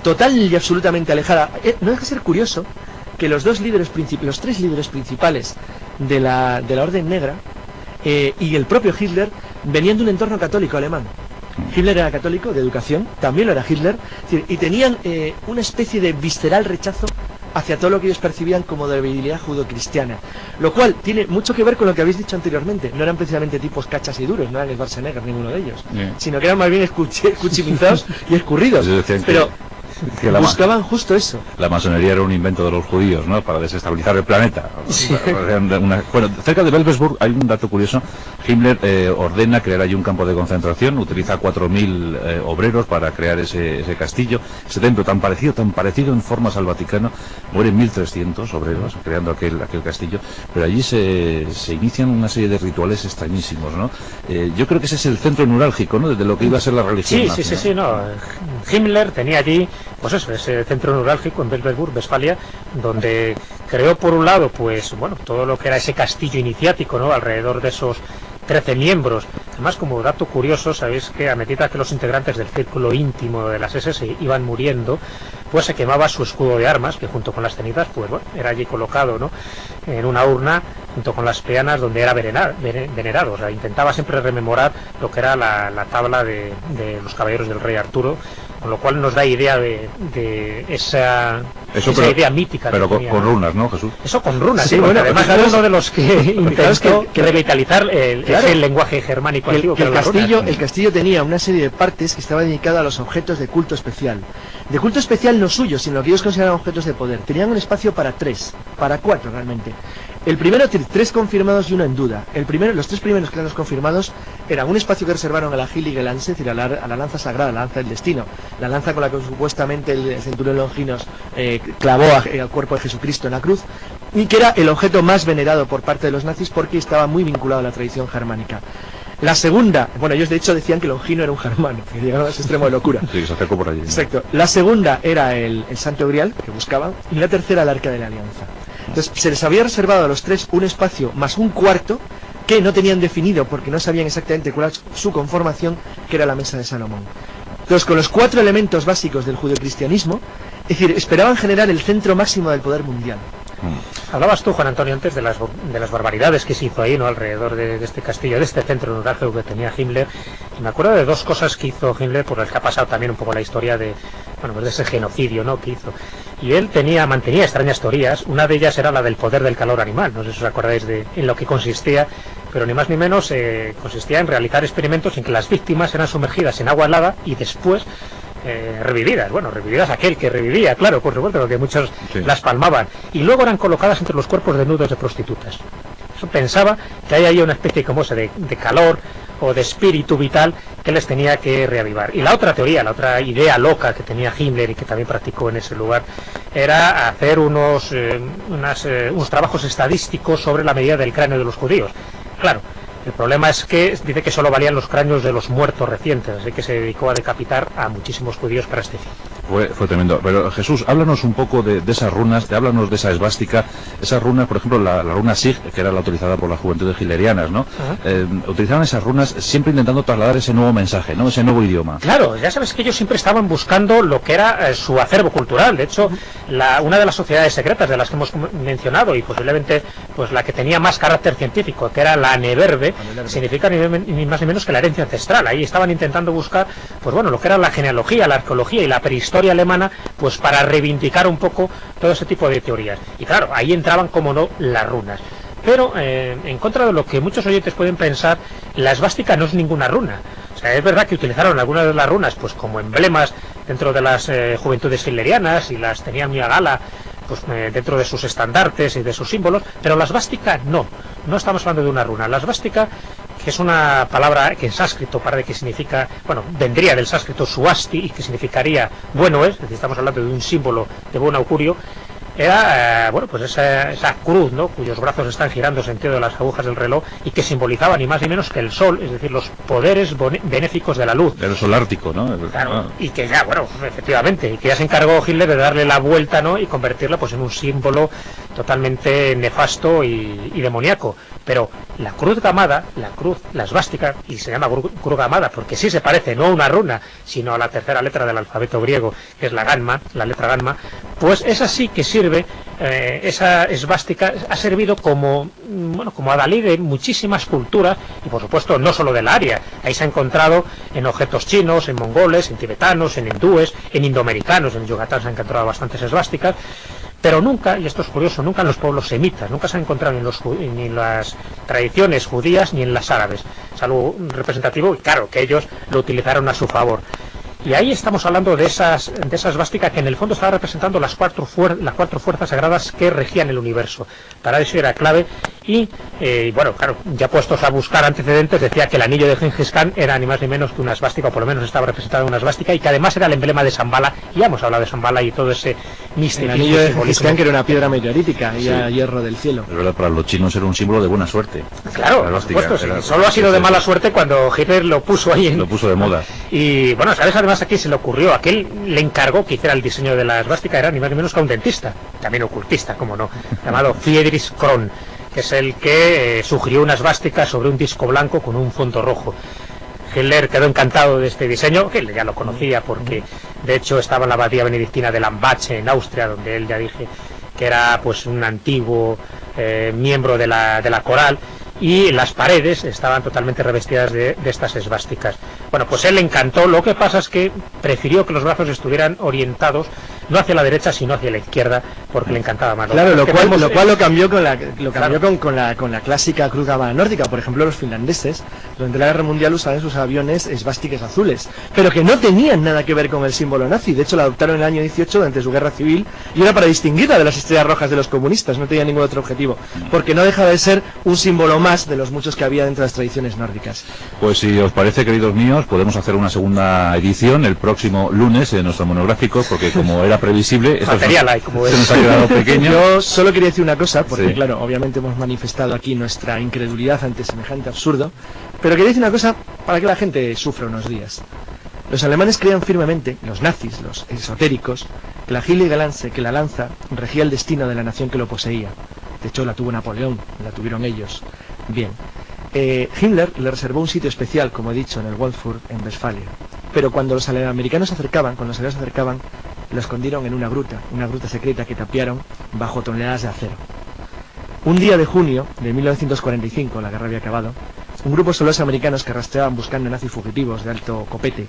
total y absolutamente alejada. No deja de ser curioso que los tres líderes principales de la Orden Negra y el propio Hitler venían de un entorno católico alemán. Hitler era católico, de educación, también lo era Hitler, y tenían una especie de visceral rechazo hacia todo lo que ellos percibían como debilidad judo-cristiana, lo cual tiene mucho que ver con lo que habéis dicho anteriormente. No eran precisamente tipos cachas y duros, no eran Schwarzenegger ninguno de ellos, sino que eran más bien escuchimizados y escurridos, pero buscaban justo eso. La masonería era un invento de los judíos, ¿no? Para desestabilizar el planeta. Sí. Bueno, cerca de Belvesburg hay un dato curioso. Himmler ordena crear allí un campo de concentración, utiliza 4.000 obreros para crear ese castillo, ese templo tan parecido en formas al Vaticano. Mueren 1.300 obreros creando aquel castillo, pero allí se inician una serie de rituales extrañísimos, ¿no? Yo creo que ese es el centro neurálgico, ¿no? De lo que iba a ser la religión. Sí, no. Himmler tenía allí, pues eso, ese centro neurálgico en Belvesburg, Westfalia, donde creó por un lado, pues bueno, todo lo que era ese castillo iniciático, ¿no? Alrededor de esos 13 miembros. Además, como dato curioso, sabéis que a medida que los integrantes del círculo íntimo de las SS iban muriendo, pues se quemaba su escudo de armas, que junto con las cenizas, pues bueno, era allí colocado, ¿no? En una urna, junto con las peanas, donde era venerado. O sea, intentaba siempre rememorar lo que era la tabla de los caballeros del rey Arturo, con lo cual nos da idea de esa idea mítica. Pero con runas, ¿no, Jesús? Eso con runas, sí, bueno, además era uno de los que intentó revitalizar el lenguaje germánico antiguo. El castillo tenía una serie de partes que estaba dedicada a los objetos de culto especial. De culto especial no suyo, sino que ellos consideraban objetos de poder. Tenían un espacio para 4 realmente. El primero, 3 confirmados y uno en duda. Los 3 primeros que eran los confirmados eran un espacio que reservaron a la Heilige Lanze, es decir, a la lanza sagrada, la lanza del destino, la lanza con la que supuestamente el centurión Longinos clavó al cuerpo de Jesucristo en la cruz, y que era el objeto más venerado por parte de los nazis porque estaba muy vinculado a la tradición germánica. La segunda, bueno, ellos de hecho decían que Longino era un germano, que llegaron a ese extremo de locura. Sí, se acercó por allí. Exacto. La segunda era el Santo Grial, que buscaban, y la tercera el Arca de la Alianza. Entonces, se les había reservado a los 3 un espacio más un cuarto que no tenían definido porque no sabían exactamente cuál era su conformación, que era la Mesa de Salomón. Entonces, con los 4 elementos básicos del judeocristianismo, es decir, esperaban generar el centro máximo del poder mundial. Hablabas tú, Juan Antonio, antes de las barbaridades que se hizo ahí, ¿no? Alrededor de este castillo, de este centro neurálgico que tenía Himmler. Y me acuerdo de 2 cosas que hizo Himmler, por las que ha pasado también un poco la historia de ese genocidio, ¿no? Que hizo. Y él mantenía extrañas teorías. Una de ellas era la del poder del calor animal. No sé si os acordáis en lo que consistía, pero ni más ni menos consistía en realizar experimentos en que las víctimas eran sumergidas en agua helada y después revividas aquel que revivía, claro, por supuesto, porque muchos las palmaban, y luego eran colocadas entre los cuerpos desnudos de prostitutas. Eso pensaba que hay ahí una especie como ese de calor o de espíritu vital que les tenía que reavivar. Y la otra teoría, la otra idea loca que tenía Himmler y que también practicó en ese lugar, era hacer unos trabajos estadísticos sobre la medida del cráneo de los judíos. Claro, el problema es que dice que solo valían los cráneos de los muertos recientes, así que se dedicó a decapitar a muchísimos judíos para este fin. Fue tremendo. Pero Jesús, háblanos un poco de esas runas, háblanos de esa esvástica, esas runas, por ejemplo, la runa Sig, que era la utilizada por las juventudes hitlerianas, ¿no? Utilizaban esas runas siempre intentando trasladar ese nuevo mensaje, ¿no? Ese nuevo idioma. Claro, ya sabes que ellos siempre estaban buscando lo que era su acervo cultural. De hecho, una de las sociedades secretas de las que hemos mencionado, y posiblemente pues la que tenía más carácter científico, que era la Neverde, significa ni más ni menos que la herencia ancestral. Ahí estaban intentando buscar, pues bueno, lo que era la genealogía, la arqueología y la prehistoria alemana, pues para reivindicar un poco todo ese tipo de teorías. Y claro, ahí entraban, como no, las runas. Pero, en contra de lo que muchos oyentes pueden pensar, la esvástica no es ninguna runa. O sea, es verdad que utilizaron algunas de las runas pues como emblemas dentro de las juventudes hitlerianas y las tenían muy a gala pues dentro de sus estandartes y de sus símbolos, pero la esvástica no estamos hablando de una runa. La esvástica, que es una palabra que en sánscrito parece que significa, vendría del sánscrito suasti y que significaría bueno es decir, estamos hablando de un símbolo de buen augurio. era bueno, pues esa cruz, ¿no?, cuyos brazos están girando en sentido de las agujas del reloj y que simbolizaba ni más ni menos que el sol, es decir, los poderes benéficos de la luz. Del sol ártico, ¿no? Claro, y que ya, bueno, efectivamente, y que ya se encargó Hitler de darle la vuelta, ¿no?, y convertirla pues en un símbolo totalmente nefasto y demoníaco. Pero la cruz gamada, la esvástica, y se llama cruz gamada porque sí se parece no a una runa, sino a la tercera letra del alfabeto griego, que es la gamma, la letra gamma, pues esa sí que sirve, esa esvástica ha servido como, bueno, como adalid de muchísimas culturas, y por supuesto no solo del área. Ahí se ha encontrado en objetos chinos, en mongoles, en tibetanos, en hindúes, en indoamericanos, en Yucatán se han encontrado bastantes esvásticas. Pero nunca, y esto es curioso, nunca en los pueblos semitas, nunca se ha encontrado ni en las tradiciones judías ni en las árabes. Es algo representativo y claro, que ellos lo utilizaron a su favor. Y ahí estamos hablando de esa esvástica que en el fondo estaba representando las cuatro fuerzas sagradas que regían el universo. Para eso era clave y, bueno, claro, ya puestos a buscar antecedentes, decía que el anillo de Gengis Khan era ni más ni menos que una esvástica, o por lo menos estaba representada una esvástica, y que además era el emblema de Shambhala. Ya hemos hablado de Shambhala y todo ese misticismo. El anillo de Gengis Khan, que era una piedra meteorítica y a hierro del cielo. Es verdad, para los chinos era un símbolo de buena suerte. Claro, por supuesto, sí. Solo ha sido de mala suerte cuando Hitler lo puso ahí. Lo puso de moda. Y bueno, ¿sabes? Además aquí se le ocurrió, aquel le encargó que hiciera el diseño de la esvástica, era ni más ni menos que un dentista, también ocultista, como no, llamado Friedrich Kron, que es el que sugirió una esvástica sobre un disco blanco con un fondo rojo. Hitler quedó encantado de este diseño, que él ya lo conocía porque de hecho estaba en la abadía benedictina de Lambache en Austria, donde él ya dije que era pues un antiguo miembro de la coral, y las paredes estaban totalmente revestidas de estas esvásticas. Bueno, pues él le encantó. Lo que pasa es que prefirió que los brazos estuvieran orientados no hacia la derecha sino hacia la izquierda, porque le encantaba más. Claro, lo cual lo cambió con la clásica cruz gamada nórdica. Por ejemplo, los finlandeses durante la guerra mundial usaban en sus aviones esvásticas azules, pero que no tenían nada que ver con el símbolo nazi. De hecho, la adoptaron en el año 18 durante su guerra civil, y era para distinguirla de las estrellas rojas de los comunistas. No tenía ningún otro objetivo, porque no dejaba de ser un símbolo más de los muchos que había dentro de las tradiciones nórdicas. Pues si os parece, queridos míos, podemos hacer una segunda edición el próximo lunes en nuestro monográfico, porque como era previsible, esto se nos ha quedado pequeño. Yo solo quería decir una cosa, porque sí, claro, obviamente hemos manifestado aquí nuestra incredulidad ante semejante absurdo, pero quería decir una cosa para que la gente sufra unos días. Los alemanes creían firmemente, los nazis, los esotéricos, que la Heilige Lanze, que la lanza, regía el destino de la nación que lo poseía. De hecho, la tuvo Napoleón, la tuvieron ellos. Bien, Himmler le reservó un sitio especial, como he dicho, en el Waldfurt, en Westfalia. Pero cuando los americanos se acercaban, lo escondieron en una gruta secreta que tapiaron bajo toneladas de acero. Un día de junio de 1945, la guerra había acabado, un grupo de soldados americanos que rastreaban buscando nazis fugitivos de alto copete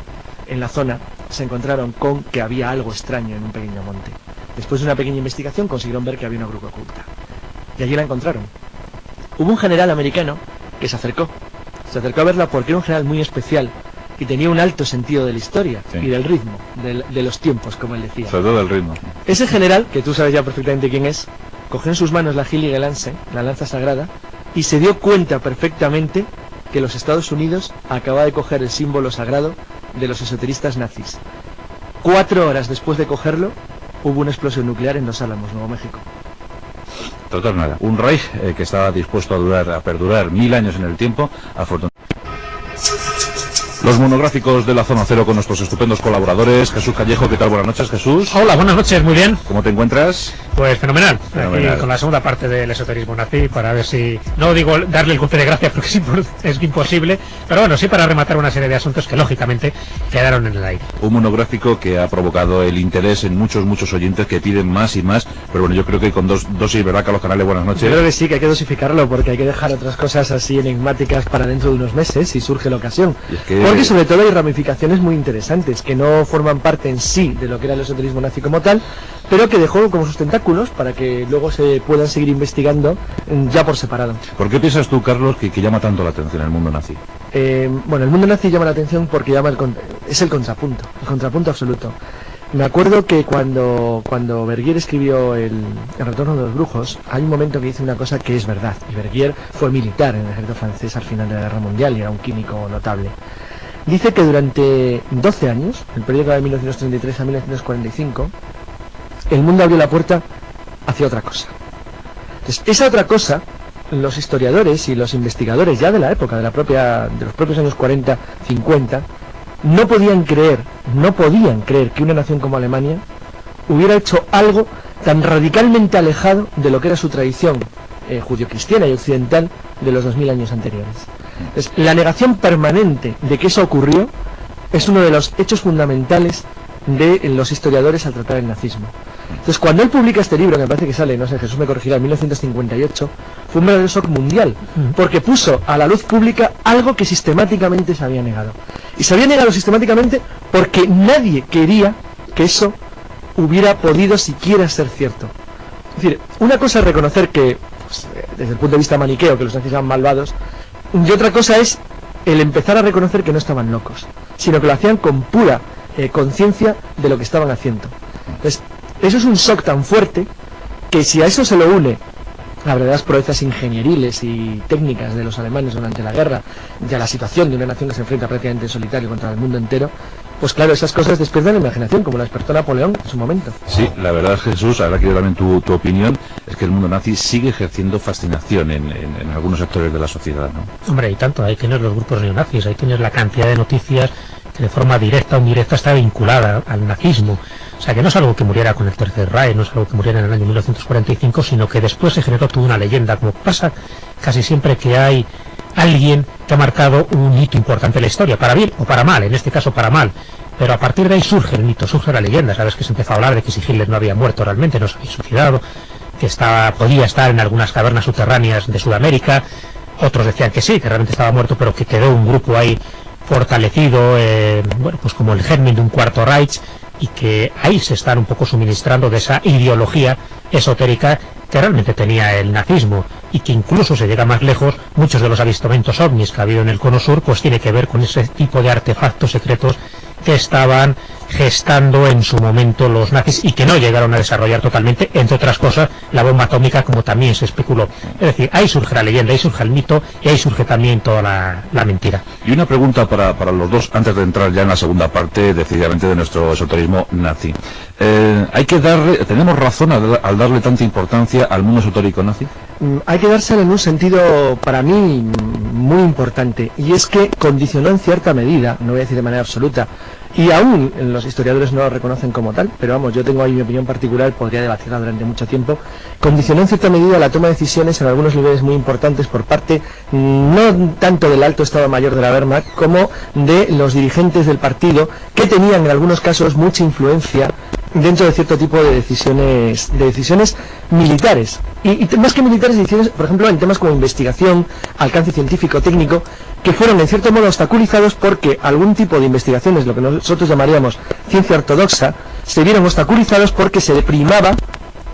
en la zona se encontraron con que había algo extraño en un pequeño monte. Después de una pequeña investigación consiguieron ver que había una gruta oculta. Y allí la encontraron. Hubo un general americano que se acercó a verla porque era un general muy especial y tenía un alto sentido de la historia, sí, y del ritmo, de los tiempos, como él decía. Sobre todo del ritmo. Ese general, que tú sabes ya perfectamente quién es, cogió en sus manos la Heilige Lanze, la lanza sagrada, y se dio cuenta perfectamente que los Estados Unidos acababa de coger el símbolo sagrado de los esoteristas nazis. 4 horas después de cogerlo, hubo una explosión nuclear en Los Álamos, Nuevo México. Total nada. Un Reich que estaba dispuesto a perdurar 1000 años en el tiempo, afortunadamente. Los monográficos de la Zona Cero con nuestros estupendos colaboradores. Jesús Callejo, ¿qué tal? Buenas noches, Jesús. Hola, buenas noches, muy bien. ¿Cómo te encuentras? Pues fenomenal. Aquí con la segunda parte del esoterismo nazi, para ver si, no digo darle el golpe de gracia porque es imposible, pero bueno, sí para rematar una serie de asuntos que lógicamente quedaron en el aire. Un monográfico que ha provocado el interés en muchos oyentes que piden más y más, pero bueno, yo creo que con dosis, ¿verdad, Carlos Canales? Buenas noches. Yo creo que sí, que hay que dosificarlo porque hay que dejar otras cosas así enigmáticas para dentro de unos meses si surge la ocasión. Porque sobre todo hay ramificaciones muy interesantes que no forman parte en sí de lo que era el esoterismo nazi como tal, pero que dejó como sus tentáculos para que luego se puedan seguir investigando ya por separado. ¿Por qué piensas tú, Carlos, que llama tanto la atención el mundo nazi? Bueno, el mundo nazi llama la atención porque es el contrapunto absoluto. Me acuerdo que cuando Bergier escribió el Retorno de los Brujos, hay un momento que dice una cosa que es verdad, y Bergier fue militar en el ejército francés al final de la Guerra Mundial y era un químico notable. Dice que durante 12 años, el periodo de 1933 a 1945, el mundo abrió la puerta hacia otra cosa. Entonces, esa otra cosa, los historiadores y los investigadores ya de la época, de los propios años 40, 50, no podían creer que una nación como Alemania hubiera hecho algo tan radicalmente alejado de lo que era su tradición judio-cristiana y occidental de los 2000 años anteriores. Entonces, la negación permanente de que eso ocurrió es uno de los hechos fundamentales de los historiadores al tratar el nazismo. Entonces, cuando él publica este libro, que me parece que sale, no sé, Jesús me corregirá, en 1958, fue un verdadero shock mundial, porque puso a la luz pública algo que sistemáticamente se había negado. Y se había negado sistemáticamente porque nadie quería que eso hubiera podido siquiera ser cierto. Es decir, una cosa es reconocer que, pues, desde el punto de vista maniqueo, que los nazis eran malvados, y otra cosa es el empezar a reconocer que no estaban locos, sino que lo hacían con pura conciencia de lo que estaban haciendo. Entonces, eso es un shock tan fuerte que si a eso se lo une las verdaderas proezas ingenieriles y técnicas de los alemanes durante la guerra y a la situación de una nación que se enfrenta prácticamente en solitario contra el mundo entero, pues claro, esas cosas despiertan la imaginación, como la despertó Napoleón en su momento. Sí, la verdad, Jesús, ahora quiero también tu opinión, es que el mundo nazi sigue ejerciendo fascinación en algunos sectores de la sociedad, ¿no? Hombre, y tanto, ahí tienes los grupos neonazis, ahí tienes la cantidad de noticias que de forma directa o indirecta está vinculada al nazismo. O sea, que no es algo que muriera con el Tercer Reich, no es algo que muriera en el año 1945, sino que después se generó toda una leyenda, como pasa casi siempre que hay alguien que ha marcado un hito importante en la historia, para bien o para mal, en este caso para mal. Pero a partir de ahí surge el mito, surge la leyenda. Sabes que se empezó a hablar de que si Hitler no había muerto realmente, no se había suicidado, que podía estar en algunas cavernas subterráneas de Sudamérica. Otros decían que sí, que realmente estaba muerto, pero que quedó un grupo ahí fortalecido, bueno, pues como el germen de un cuarto Reich, y que ahí se están un poco suministrando de esa ideología esotérica que realmente tenía el nazismo, y que incluso se llega más lejos. Muchos de los avistamientos ovnis que ha habido en el cono sur pues tiene que ver con ese tipo de artefactos secretos que estaban gestando en su momento los nazis y que no llegaron a desarrollar totalmente, entre otras cosas, la bomba atómica, como también se especuló. Es decir, ahí surge la leyenda, ahí surge el mito y ahí surge también toda la mentira. Y una pregunta para los dos, antes de entrar ya en la segunda parte, decididamente, de nuestro esoterismo nazi. ¿Tenemos razón al darle tanta importancia al mundo esotérico nazi? Hay que dárselo en un sentido, para mí, muy importante, y es que condicionó en cierta medida, no voy a decir de manera absoluta, y aún los historiadores no lo reconocen como tal, pero vamos, yo tengo ahí mi opinión particular, podría debatirla durante mucho tiempo, condicionó en cierta medida la toma de decisiones en algunos niveles muy importantes por parte, no tanto del alto Estado Mayor de la Wehrmacht, como de los dirigentes del partido, que tenían en algunos casos mucha influencia dentro de cierto tipo de decisiones militares, y más que militares, decisiones, por ejemplo, en temas como investigación, alcance científico, técnico, que fueron en cierto modo obstaculizados porque algún tipo de investigaciones, lo que nosotros llamaríamos ciencia ortodoxa, se vieron obstaculizados porque se primaba,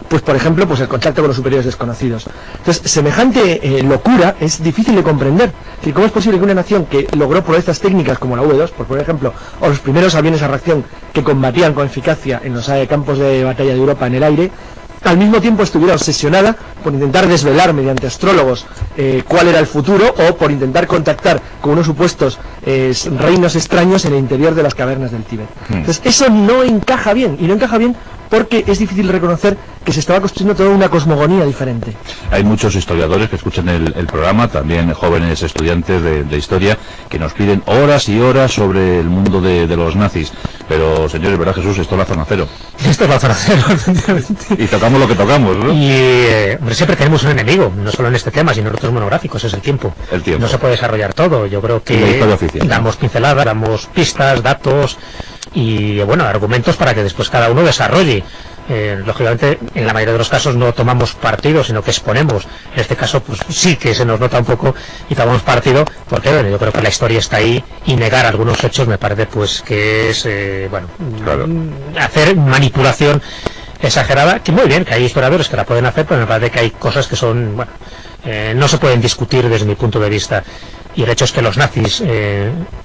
pues por ejemplo, pues el contacto con los superiores desconocidos. Entonces, semejante locura es difícil de comprender. Es decir, ¿cómo es posible que una nación que logró proezas técnicas como la V2, por ejemplo, o los primeros aviones a reacción que combatían con eficacia en los campos de batalla de Europa en el aire, al mismo tiempo estuviera obsesionada por intentar desvelar mediante astrólogos cuál era el futuro, o por intentar contactar con unos supuestos reinos extraños en el interior de las cavernas del Tíbet? Entonces, eso no encaja bien, y no encaja bien porque es difícil reconocer que se estaba construyendo toda una cosmogonía diferente. Hay muchos historiadores que escuchan el programa, también jóvenes estudiantes de historia, que nos piden horas y horas sobre el mundo de los nazis. Pero, señores, ¿verdad, Jesús? Esto es la zona cero. Esto es la zona cero, y tocamos lo que tocamos, ¿no? Y hombre, siempre tenemos un enemigo, no solo en este tema, sino en otros monográficos, es el tiempo. El tiempo. No se puede desarrollar todo. Yo creo que damos pinceladas, damos pistas, datos y, bueno, argumentos para que después cada uno desarrolle. Lógicamente, en la mayoría de los casos no tomamos partido, sino que exponemos. En este caso, pues sí que se nos nota un poco y tomamos partido, porque bueno, yo creo que la historia está ahí, y negar algunos hechos me parece pues que es, bueno, claro, hacer manipulación exagerada, que muy bien, que hay historiadores que la pueden hacer, pero me parece que hay cosas que son, bueno, no se pueden discutir desde mi punto de vista. Y el hecho es que los nazis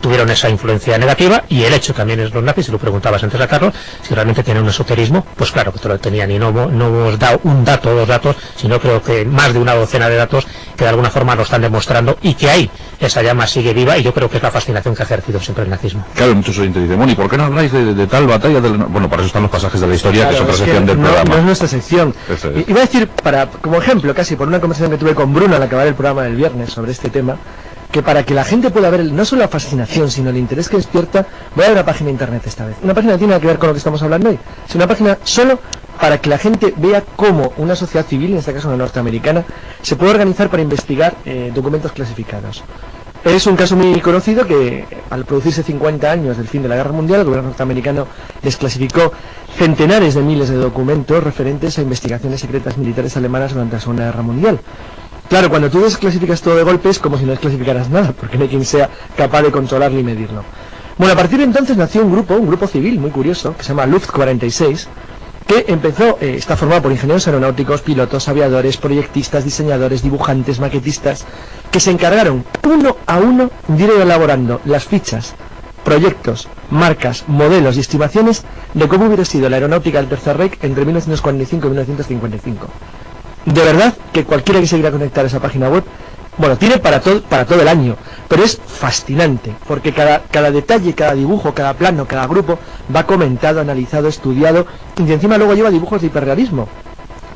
tuvieron esa influencia negativa, y el hecho también es los nazis, si lo preguntabas antes a Carlos, si realmente tienen un esoterismo, pues claro que lo tenían, y no hemos dado un dato o dos datos, sino creo que más de una docena de datos que de alguna forma lo están demostrando, y que ahí esa llama sigue viva, y yo creo que es la fascinación que ha ejercido siempre el nazismo. Claro, muchos oyentes dicen, bueno, ¿y por qué no habláis de tal batalla? Bueno, para eso están los pasajes de la historia, claro, que es otra sección del programa. No es nuestra sección. Iba a decir, como ejemplo, casi por una conversación que tuve con Bruno al acabar el programa del viernes sobre este tema, que para que la gente pueda ver no solo la fascinación, sino el interés que despierta, voy a ver una página de internet esta vez. Una página que tiene nada que ver con lo que estamos hablando hoy, sino una página solo para que la gente vea cómo una sociedad civil, en este caso una norteamericana, se puede organizar para investigar documentos clasificados. Es un caso muy conocido que, al producirse 50 años del fin de la Guerra Mundial, el gobierno norteamericano desclasificó centenares de miles de documentos referentes a investigaciones secretas militares alemanas durante la Segunda Guerra Mundial. Claro, cuando tú desclasificas todo de golpe es como si no desclasificaras nada, porque no hay quien sea capaz de controlarlo y medirlo. Bueno, a partir de entonces nació un grupo civil muy curioso, que se llama Luft 46, que está formado por ingenieros aeronáuticos, pilotos, aviadores, proyectistas, diseñadores, dibujantes, maquetistas, que se encargaron uno a uno de ir elaborando las fichas, proyectos, marcas, modelos y estimaciones de cómo hubiera sido la aeronáutica del Tercer Reich entre 1945 y 1955. De verdad que cualquiera que se quiera conectar a esa página web, bueno, tiene para todo el año, pero es fascinante, porque cada detalle, cada dibujo, cada plano, cada grupo va comentado, analizado, estudiado, y encima luego lleva dibujos de hiperrealismo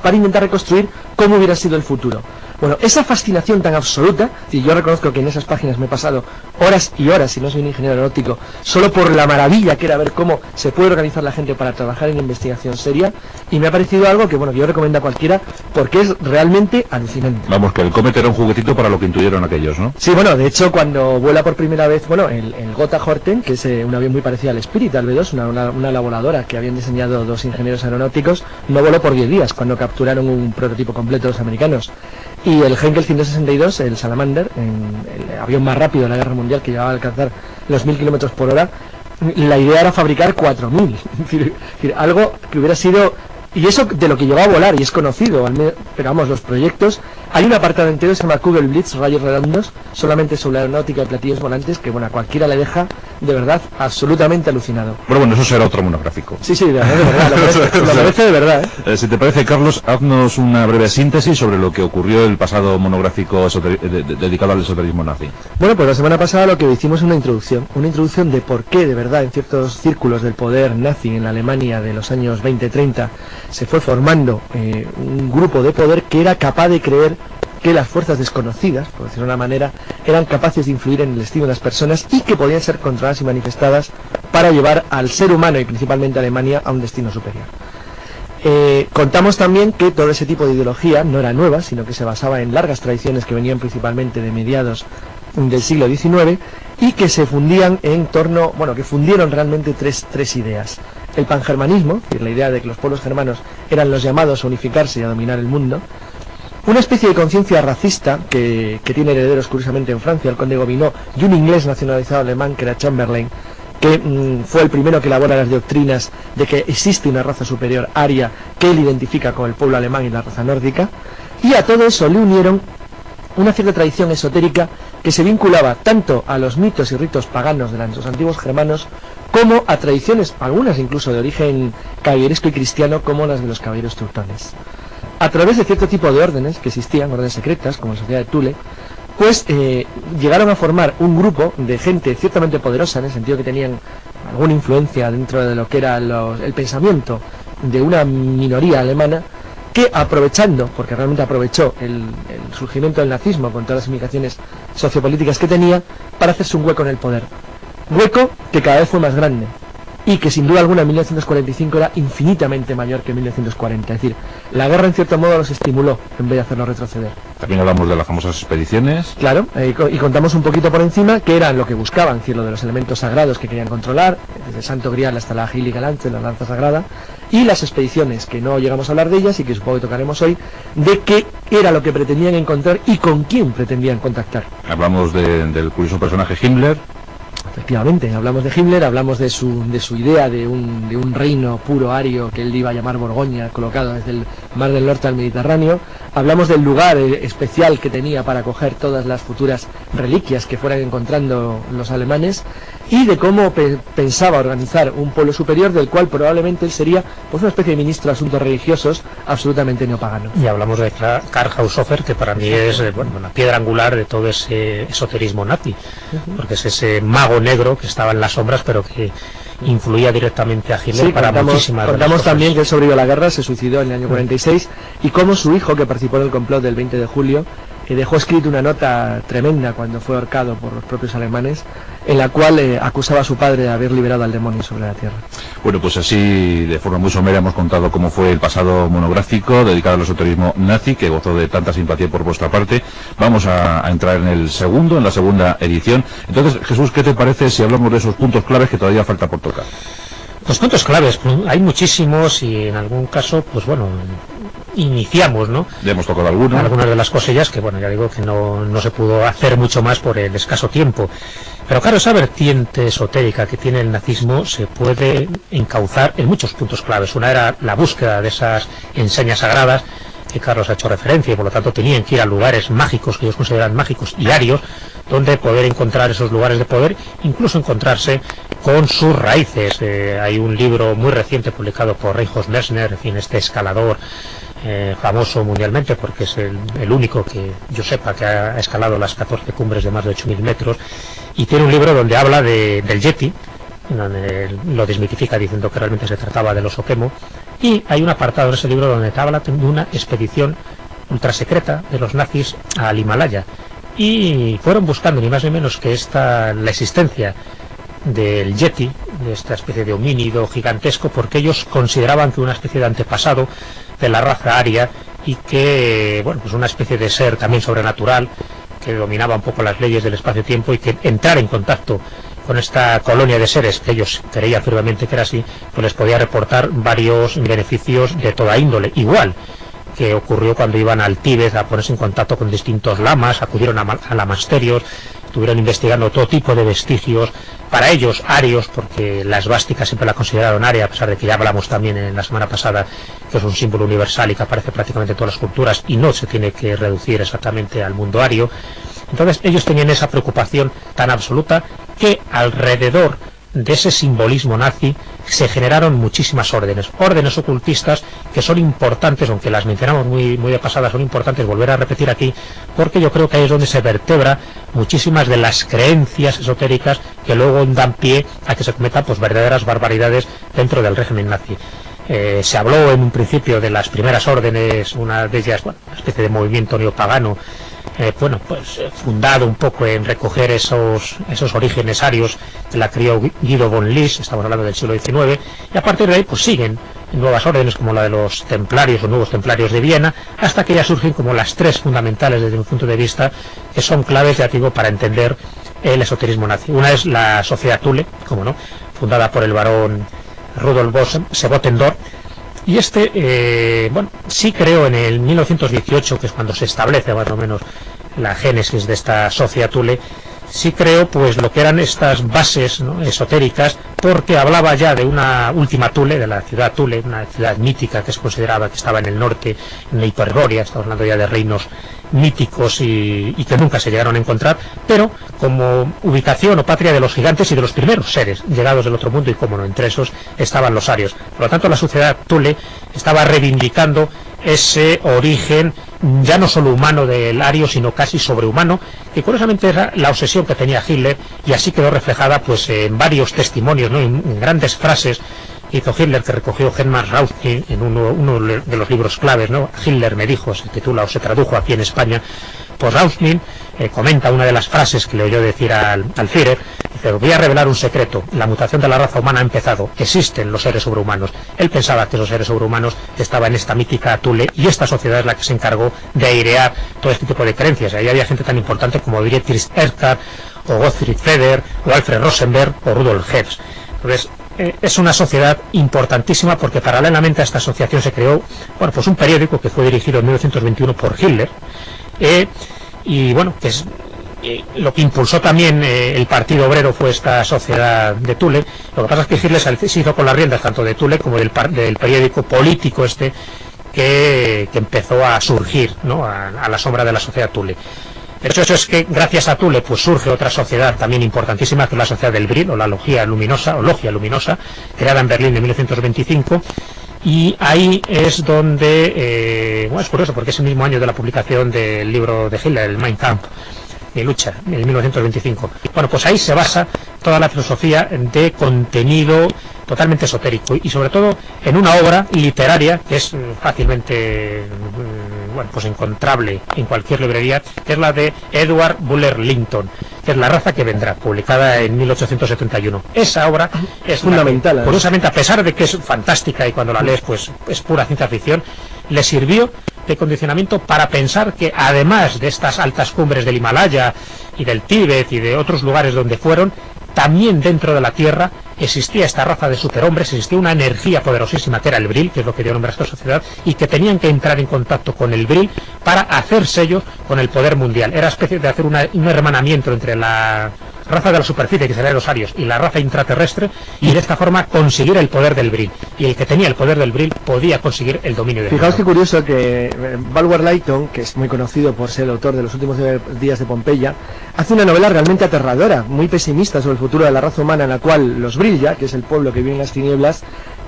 para intentar reconstruir cómo hubiera sido el futuro. Bueno, esa fascinación tan absoluta, y yo reconozco que en esas páginas me he pasado horas y horas, si no soy un ingeniero aeronáutico, solo por la maravilla que era ver cómo se puede organizar la gente para trabajar en investigación seria, y me ha parecido algo que, bueno, que yo recomiendo a cualquiera, porque es realmente alucinante. Vamos, que el Comet era un juguetito para lo que intuyeron aquellos, ¿no? Sí, bueno, de hecho, cuando vuela por primera vez, bueno, el Gotha Horten, que es un avión muy parecido al Spirit, al B-2, una voladora que habían diseñado dos ingenieros aeronáuticos, no voló por 10 días, cuando capturaron un prototipo completo los americanos. Y el Heinkel 162, el Salamander, el avión más rápido de la Guerra Mundial, que llegaba a alcanzar los 1000 kilómetros por hora, la idea era fabricar 4000. Es decir, algo que hubiera sido... Y eso de lo que llegó a volar, y es conocido, pero vamos, los proyectos, hay un apartado entero que se llama Kugel Blitz, rayos redondos, solamente sobre la aeronáutica y platillos volantes, que bueno, a cualquiera le deja, de verdad, absolutamente alucinado. Bueno, eso será otro monográfico. Sí, de verdad, lo merece de verdad, ¿eh? Si te parece, Carlos, haznos una breve síntesis sobre lo que ocurrió el pasado monográfico dedicado al esoterismo nazi. Bueno, pues la semana pasada lo que hicimos es una introducción de por qué, de verdad, en ciertos círculos del poder nazi en la Alemania de los años 20-30, se fue formando un grupo de poder que era capaz de creer que las fuerzas desconocidas, por decirlo de una manera, eran capaces de influir en el destino de las personas y que podían ser controladas y manifestadas para llevar al ser humano y principalmente a Alemania a un destino superior. Contamos también que todo ese tipo de ideología no era nueva, sino que se basaba en largas tradiciones que venían principalmente de mediados del siglo XIX y que se fundían en torno, bueno, que fundieron realmente tres ideas. El pangermanismo, es decir, la idea de que los pueblos germanos eran los llamados a unificarse y a dominar el mundo. Una especie de conciencia racista que tiene herederos curiosamente en Francia, el conde Gobineau, y un inglés nacionalizado alemán que era Chamberlain, que fue el primero que elabora las doctrinas de que existe una raza superior aria que él identifica con el pueblo alemán y la raza nórdica. Y a todo eso le unieron una cierta tradición esotérica que se vinculaba tanto a los mitos y ritos paganos de los antiguos germanos como a tradiciones, algunas incluso de origen caballeresco y cristiano, como las de los caballeros teutones. A través de cierto tipo de órdenes que existían, órdenes secretas, como la Sociedad de Thule, pues llegaron a formar un grupo de gente ciertamente poderosa, en el sentido que tenían alguna influencia dentro de lo que era el pensamiento de una minoría alemana, que aprovechando, porque realmente aprovechó el surgimiento del nazismo con todas las implicaciones sociopolíticas que tenía, para hacerse un hueco en el poder. Hueco que cada vez fue más grande y que sin duda alguna en 1945 era infinitamente mayor que en 1940. Es decir, la guerra en cierto modo los estimuló en vez de hacerlos retroceder. También hablamos de las famosas expediciones. Claro, y contamos un poquito por encima que eran lo que buscaban, es decir, lo de los elementos sagrados que querían controlar, desde el Santo Grial hasta la Heilige Lanze, la lanza sagrada, y las expediciones, que no llegamos a hablar de ellas y que supongo que tocaremos hoy, de qué era lo que pretendían encontrar y con quién pretendían contactar. Hablamos del curioso personaje Himmler. Efectivamente, hablamos de Himmler, hablamos de su idea de un reino puro ario que él iba a llamar Borgoña, colocado desde el Mar del Norte al Mediterráneo. hablamos del lugar especial que tenía para acoger todas las futuras reliquias que fueran encontrando los alemanes, y de cómo pensaba organizar un pueblo superior del cual probablemente él sería pues una especie de ministro de asuntos religiosos absolutamente neopagano. Y hablamos de Karl Haushofer, que para mí es la piedra angular de todo ese esoterismo nazi, porque es ese mago negro que estaba en las sombras pero que influía directamente a Hitler para muchísimas cosas. Contamos también que él sobrevivió a la guerra, se suicidó en el año 46, y cómo su hijo, que participó en el complot del 20 de julio, dejó escrito una nota tremenda cuando fue ahorcado por los propios alemanes, en la cual acusaba a su padre de haber liberado al demonio sobre la tierra. Bueno, pues así, de forma muy somera, hemos contado cómo fue el pasado monográfico dedicado al esoterismo nazi, que gozó de tanta simpatía por vuestra parte. Vamos a entrar en la segunda edición. Entonces, Jesús, ¿qué te parece si hablamos de esos puntos claves que todavía falta por tocar? Los puntos claves, hay muchísimos, y en algún caso, pues bueno, iniciamos, ¿no? Ya hemos tocado algunas de las cosillas que, bueno, ya digo que no se pudo hacer mucho más por el escaso tiempo. Pero claro, esa vertiente esotérica que tiene el nazismo se puede encauzar en muchos puntos claves. Una era la búsqueda de esas enseñas sagradas, que Carlos ha hecho referencia, y por lo tanto tenían que ir a lugares mágicos, que ellos consideran mágicos y arios, donde poder encontrar esos lugares de poder, incluso encontrarse con sus raíces. Hay un libro muy reciente publicado por Reinhold Messner, en fin, este escalador famoso mundialmente, porque es el único que yo sepa que ha escalado las 14 cumbres de más de 8.000 metros, y tiene un libro donde habla del Yeti, donde lo desmitifica diciendo que realmente se trataba del oso Kemo, y hay un apartado en ese libro donde te habla de una expedición ultrasecreta de los nazis al Himalaya, y fueron buscando ni más ni menos que la existencia del Yeti, de esta especie de homínido gigantesco, porque ellos consideraban que una especie de antepasado de la raza aria, y que, bueno, pues una especie de ser también sobrenatural que dominaba un poco las leyes del espacio-tiempo, y que entrar en contacto con esta colonia de seres, que ellos creían firmemente que era así, pues les podía reportar varios beneficios de toda índole. Igual que ocurrió cuando iban al Tíbet a ponerse en contacto con distintos lamas, acudieron a lamasterios, estuvieron investigando todo tipo de vestigios, para ellos arios, porque la esvástica siempre la consideraron aria, a pesar de que ya hablamos también en la semana pasada que es un símbolo universal y que aparece prácticamente en todas las culturas y no se tiene que reducir exactamente al mundo ario. Entonces ellos tenían esa preocupación tan absoluta que alrededor de ese simbolismo nazi se generaron muchísimas órdenes ocultistas que son importantes, aunque las mencionamos muy de pasada, son importantes volver a repetir aquí, porque yo creo que ahí es donde se vertebra muchísimas de las creencias esotéricas que luego dan pie a que se cometan pues verdaderas barbaridades dentro del régimen nazi. Se habló en un principio de las primeras órdenes, una de ellas, una especie de movimiento neopagano, fundado un poco en recoger esos orígenes arios que la crió Guido von Lys, estamos hablando del siglo XIX, y a partir de ahí pues siguen nuevas órdenes como la de los templarios o nuevos templarios de Viena, hasta que ya surgen como las tres fundamentales desde mi punto de vista, que son claves, ya digo, para entender el esoterismo nazi. Una es la Sociedad Thule, como no, fundada por el barón Rudolf von Sebottendorf, y sí creo en el 1918, que es cuando se establece más o menos la génesis de esta Sociedad Thule, sí creo pues lo que eran estas bases, ¿no?, esotéricas, porque hablaba ya de una última Thule, de la ciudad Thule, una ciudad mítica que se consideraba que estaba en el norte, en la Hiperbórea, estamos hablando ya de reinos míticos y que nunca se llegaron a encontrar, pero como ubicación o patria de los gigantes y de los primeros seres llegados del otro mundo, y como no, entre esos estaban los arios. Por lo tanto, la sociedad Thule estaba reivindicando ese origen ya no solo humano del ario, sino casi sobrehumano, que curiosamente era la obsesión que tenía Hitler, y así quedó reflejada pues en varios testimonios, ¿no?, en grandes frases que hizo Hitler, que recogió Hermann Rauschning en uno de los libros claves, ¿no? Hitler me dijo, se titula o se tradujo aquí en España. Pues Rauschning comenta una de las frases que le oyó decir al Führer, dice: voy a revelar un secreto, la mutación de la raza humana ha empezado, existen los seres sobrehumanos. Él pensaba que esos seres sobrehumanos estaban en esta mítica Thule, y esta sociedad es la que se encargó de airear todo este tipo de creencias. Ahí había gente tan importante como Dietrich Eckart, o Gottfried Feder, o Alfred Rosenberg, o Rudolf Hess. Entonces, es una sociedad importantísima, porque paralelamente a esta asociación se creó pues un periódico que fue dirigido en 1921 por Hitler, y bueno, que es lo que impulsó también el Partido Obrero, fue esta sociedad de Thule. Lo que pasa es que Hitler se hizo con las riendas tanto de Thule como del periódico político que que empezó a surgir, ¿no?, a la sombra de la sociedad Thule. El hecho es que gracias a Thule pues surge otra sociedad también importantísima, que es la sociedad del Brill, o la Logia Luminosa, creada en Berlín en 1925, y ahí es donde, bueno, es curioso porque es el mismo año de la publicación del libro de Hitler, el Mein Kampf, Mi lucha, en 1925. Bueno, pues ahí se basa toda la filosofía de contenido totalmente esotérico y sobre todo en una obra literaria que es fácilmente bueno, pues encontrable en cualquier librería, que es la de Edward Bulwer Lytton, que es La raza que vendrá, publicada en 1871. Esa obra es fundamental. Curiosamente, a pesar de que es fantástica y cuando la lees pues es pura ciencia ficción, le sirvió de condicionamiento para pensar que además de estas altas cumbres del Himalaya y del Tíbet y de otros lugares donde fueron, también dentro de la Tierra existía esta raza de superhombres, existía una energía poderosísima que era el Brill, que es lo que dio nombre a esta sociedad, y que tenían que entrar en contacto con el Brill para hacer sello con el poder mundial. Era especie de hacer un hermanamiento entre la raza de la superficie, que serían los arios, y la raza intraterrestre, y de esta forma conseguir el poder del Brill. Y el que tenía el poder del Brill podía conseguir el dominio del Fijaos qué curioso que Bulwer Lytton, que es muy conocido por ser el autor de Los últimos días de Pompeya, hace una novela realmente aterradora, muy pesimista sobre el futuro de la raza humana, en la cual los Brilla, que es el pueblo que vive en las tinieblas,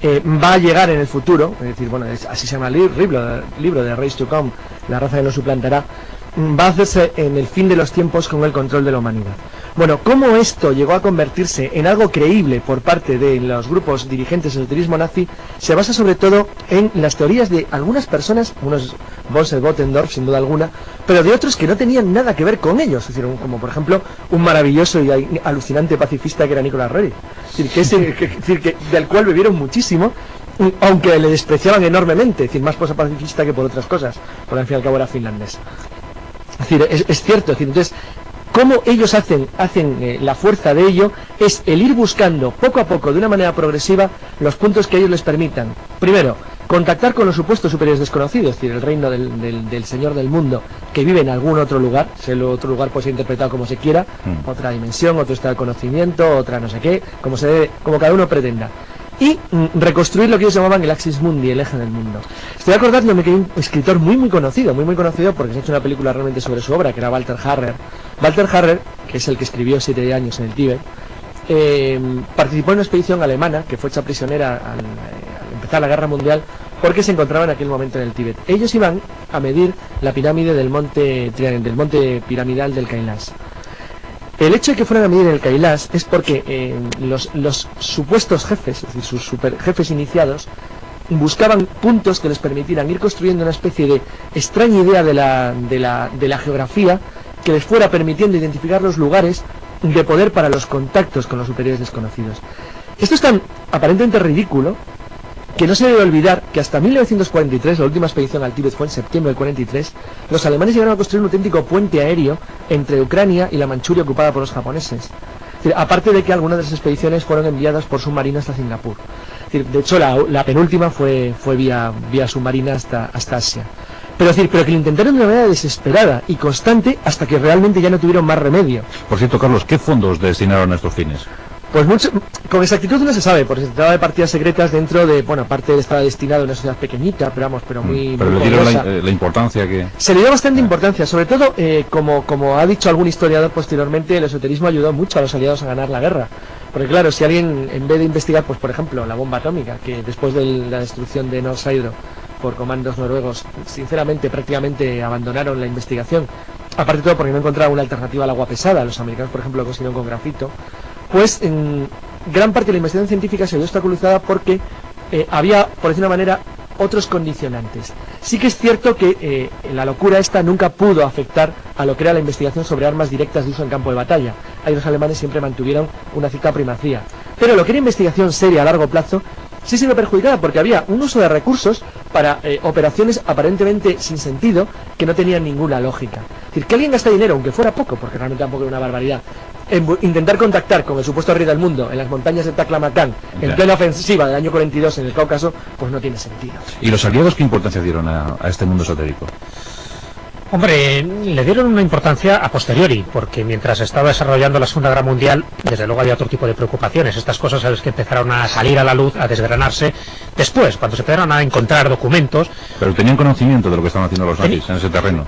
va a llegar en el futuro, es decir, bueno, así se llama el libro de Race to Come, la raza que nos suplantará, va a hacerse en el fin de los tiempos con el control de la humanidad. Bueno, cómo esto llegó a convertirse en algo creíble por parte de los grupos dirigentes del esoterismo nazi se basa sobre todo en las teorías de algunas personas, unos Bossel-Bottendorf sin duda alguna, pero de otros que no tenían nada que ver con ellos, es decir, como por ejemplo un maravilloso y alucinante pacifista que era Nicolás Roerich, es decir, que del cual bebieron muchísimo, aunque le despreciaban enormemente, es decir, más por ser pacifista que por otras cosas, porque al fin y al cabo era finlandés. Es decir, es cierto, es decir, entonces, cómo ellos hacen la fuerza de ello es el ir buscando poco a poco, de una manera progresiva, los puntos que ellos les permitan. Primero, contactar con los supuestos superiores desconocidos, es decir, el reino del Señor del Mundo, que vive en algún otro lugar, si el otro lugar puede ser interpretado como se quiera, otra dimensión, otro estado de conocimiento, otra no sé qué, como cada uno pretenda. Y reconstruir lo que ellos llamaban el Axis Mundi, el eje del mundo. Estoy acordándome que hay un escritor muy conocido porque se ha hecho una película realmente sobre su obra, que era Walter Harrer. Walter Harrer, que es el que escribió 7 años en el Tíbet, participó en una expedición alemana que fue hecha prisionera al empezar la guerra mundial porque se encontraba en aquel momento en el Tíbet. Ellos iban a medir la pirámide del monte piramidal del Kailash. El hecho de que fueran a medir el Kailash es porque los supuestos jefes, es decir, sus superjefes iniciados, buscaban puntos que les permitieran ir construyendo una especie de extraña idea de la geografía que les fuera permitiendo identificar los lugares de poder para los contactos con los superiores desconocidos. Esto es tan aparentemente ridículo que no se debe olvidar que hasta 1943, la última expedición al Tíbet fue en septiembre del 43, los alemanes llegaron a construir un auténtico puente aéreo entre Ucrania y la Manchuria ocupada por los japoneses. Es decir, aparte de que algunas de las expediciones fueron enviadas por submarino hasta Singapur. Es decir, de hecho, la penúltima fue vía submarina hasta Asia. Pero que lo intentaron de una manera desesperada y constante hasta que realmente ya no tuvieron más remedio. Por cierto, Carlos, ¿qué fondos destinaron a estos fines? Pues mucho, con exactitud no se sabe, porque se trataba de partidas secretas dentro de, bueno, aparte estaba destinado a una sociedad pequeñita, pero muy... Pero le dieron la importancia que... Se le dio bastante importancia, sobre todo, como ha dicho algún historiador posteriormente, el esoterismo ayudó mucho a los aliados a ganar la guerra. Porque claro, si alguien, en vez de investigar, pues por ejemplo, la bomba atómica, que después de la destrucción de North Hydro por comandos noruegos, sinceramente, prácticamente abandonaron la investigación, aparte de todo porque no encontraban una alternativa al agua pesada, los americanos, por ejemplo, lo consiguieron con grafito, pues en gran parte de la investigación científica se vio obstaculizada porque había, por decir una manera, otros condicionantes. Sí que es cierto que la locura esta nunca pudo afectar a lo que era la investigación sobre armas directas de uso en campo de batalla. Ahí los alemanes siempre mantuvieron una cierta primacía. Pero lo que era investigación seria a largo plazo sí se ve perjudicada porque había un uso de recursos para operaciones aparentemente sin sentido que no tenían ninguna lógica. Es decir, que alguien gasta dinero, aunque fuera poco, porque realmente tampoco era una barbaridad, en intentar contactar con el supuesto rey del mundo en las montañas de Taklamakan en plena ofensiva del año 42 en el Cáucaso, pues no tiene sentido. ¿Y los aliados qué importancia dieron a este mundo esotérico? Hombre, le dieron una importancia a posteriori, porque mientras estaba desarrollando la Segunda Guerra Mundial, desde luego había otro tipo de preocupaciones. Estas cosas, sabes, que empezaron a salir a la luz, a desgranarse después, cuando se empezaron a encontrar documentos. Pero tenían conocimiento de lo que estaban haciendo los nazis en ese terreno.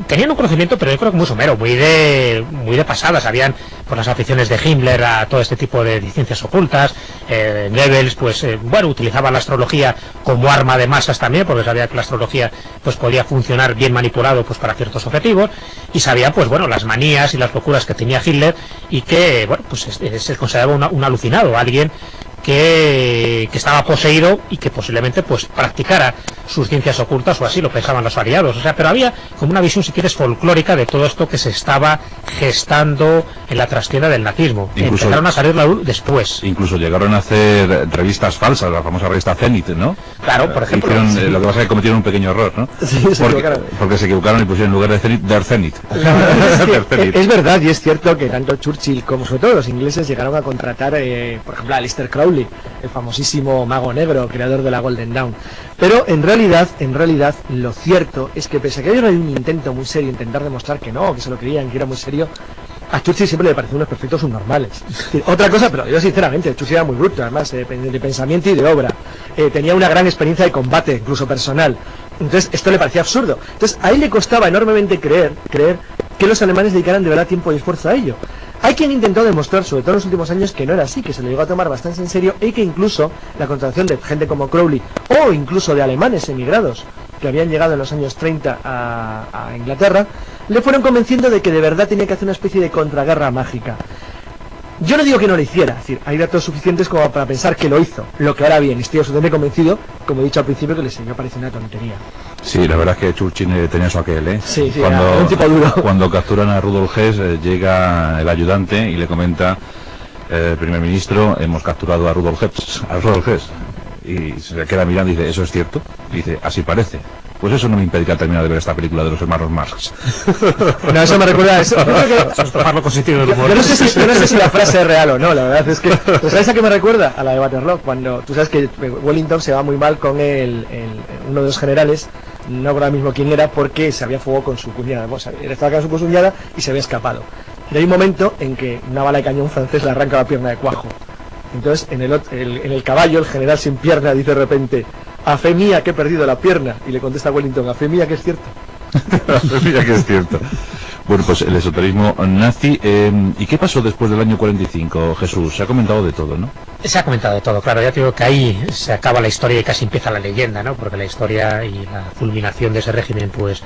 Tenían un conocimiento, pero yo creo que muy somero, muy de pasada. Sabían por las aficiones de Himmler a todo este tipo de ciencias ocultas. Goebbels, pues bueno, utilizaba la astrología como arma de masas también, porque sabía que la astrología pues podía funcionar bien manipulado pues para ciertos objetivos, y sabía pues bueno las manías y las locuras que tenía Hitler, y que bueno pues se consideraba un alucinado, alguien que estaba poseído y que posiblemente pues practicara sus ciencias ocultas, o así lo pensaban los aliados. O sea, pero había como una visión, si quieres, folclórica de todo esto que se estaba gestando en la trastienda del nazismo. Incluso empezaron a salir la luz después. Incluso llegaron a hacer revistas falsas, la famosa revista Zenit, ¿no? Claro, por ejemplo. Sí. Lo que pasa es que cometieron un pequeño error, ¿no? Sí, porque se equivocaron y pusieron en lugar de Zenit, Der Zenit. Es verdad, y es cierto que tanto Churchill como sobre todo los ingleses llegaron a contratar, por ejemplo, a Aleister Crowley, el famosísimo mago negro, creador de la Golden Dawn. Pero en realidad, lo cierto es que pese a que había un intento muy serio, intentar demostrar que no, que se lo creían, que era muy serio, a Churchill siempre le parecían unos perfectos subnormales. Otra cosa, pero yo sinceramente, Churchill era muy bruto, además, de pensamiento y de obra. Tenía una gran experiencia de combate, incluso personal. Entonces, esto le parecía absurdo. Entonces, a él le costaba enormemente creer que los alemanes dedicaran de verdad tiempo y esfuerzo a ello. Hay quien intentó demostrar, sobre todo en los últimos años, que no era así, que se lo llegó a tomar bastante en serio, y que incluso la contratación de gente como Crowley, o incluso de alemanes emigrados, que habían llegado en los años 30 a Inglaterra, le fueron convenciendo de que de verdad tenía que hacer una especie de contraguerra mágica. Yo no digo que no lo hiciera, es decir, hay datos suficientes como para pensar que lo hizo. Lo que ahora bien, estoy absolutamente convencido, como he dicho al principio, que le siguió pareciendo una tontería. Sí, la verdad es que Churchill tenía eso aquel, ¿eh? Sí, era un tipo duro. Cuando capturan a Rudolf Hess, llega el ayudante y le comenta, primer ministro, hemos capturado a Rudolf Hess. Y se queda mirando y dice, ¿eso es cierto? Y dice, así parece. Pues eso no me impedirá terminar de ver esta película de los hermanos Marx. No, eso me recuerda a eso. Yo creo que tomarlo con sentido del humor. Yo no sé si la frase es real o no, la verdad es que... ¿Sabes a qué me recuerda? A la de Waterloo, cuando tú sabes que Wellington se va muy mal con uno de los generales, no recuerdo ahora mismo quién era, porque se había fugado con su cuñada. Él estaba con su cuñada y se había escapado. Y hay un momento en que una bala de cañón francés le arranca la pierna de cuajo. Entonces, en el caballo, el general sin pierna dice de repente, a fe mía que he perdido la pierna. Y le contesta a Wellington, a fe mía que es cierto. A fe mía que es cierto. Bueno, pues el esoterismo nazi. ¿Y qué pasó después del año 45, Jesús? Se ha comentado de todo, ¿no? Se ha comentado de todo, claro. Ya te digo que ahí se acaba la historia y casi empieza la leyenda, ¿no? Porque la historia y la culminación de ese régimen, pues,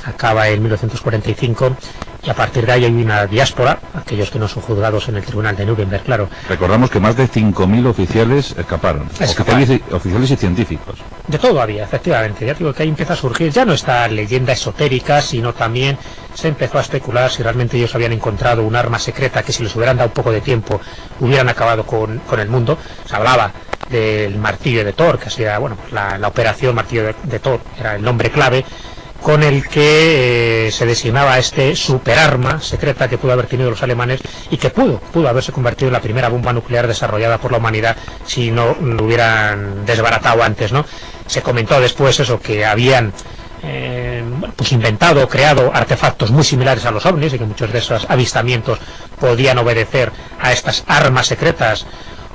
acaba en 1945, y a partir de ahí hay una diáspora, aquellos que no son juzgados en el tribunal de Nuremberg, claro. Recordamos que más de 5.000 oficiales escaparon, oficiales y científicos. De todo había, efectivamente. Ya digo que ahí empieza a surgir ya no esta leyenda esotérica, sino también se empezó a especular si realmente ellos habían encontrado un arma secreta que, si les hubieran dado un poco de tiempo, hubieran acabado con el mundo. Se hablaba del martillo de Thor, que hacía, bueno, la operación martillo de Thor, era el nombre clave con el que se designaba este superarma secreta que pudo haber tenido los alemanes, y que pudo haberse convertido en la primera bomba nuclear desarrollada por la humanidad si no lo hubieran desbaratado antes, ¿no? Se comentó después eso, que habían pues inventado, creado artefactos muy similares a los ovnis, y que muchos de esos avistamientos podían obedecer a estas armas secretas,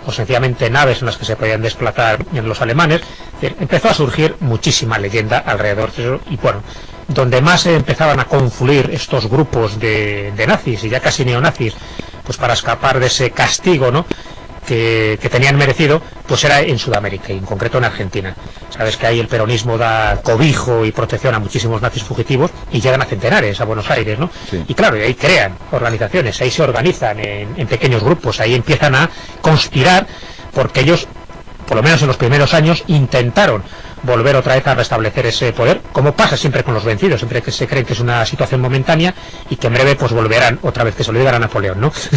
o sencillamente naves en las que se podían desplazar en los alemanes. Empezó a surgir muchísima leyenda alrededor de eso, y bueno, donde más empezaban a confluir estos grupos de nazis y ya casi neonazis, pues para escapar de ese castigo, ¿no?, que tenían merecido, pues era en Sudamérica, y en concreto en Argentina. Sabes que ahí el peronismo da cobijo y protección a muchísimos nazis fugitivos, y llegan a centenares a Buenos Aires, ¿no? Sí. Y claro, y ahí crean organizaciones, ahí se organizan en pequeños grupos, ahí empiezan a conspirar, porque ellos, por lo menos en los primeros años, intentaron volver otra vez a restablecer ese poder, como pasa siempre con los vencidos, siempre que se creen que es una situación momentánea y que en breve pues volverán otra vez, que se lo digan a Napoleón, ¿no? Sí.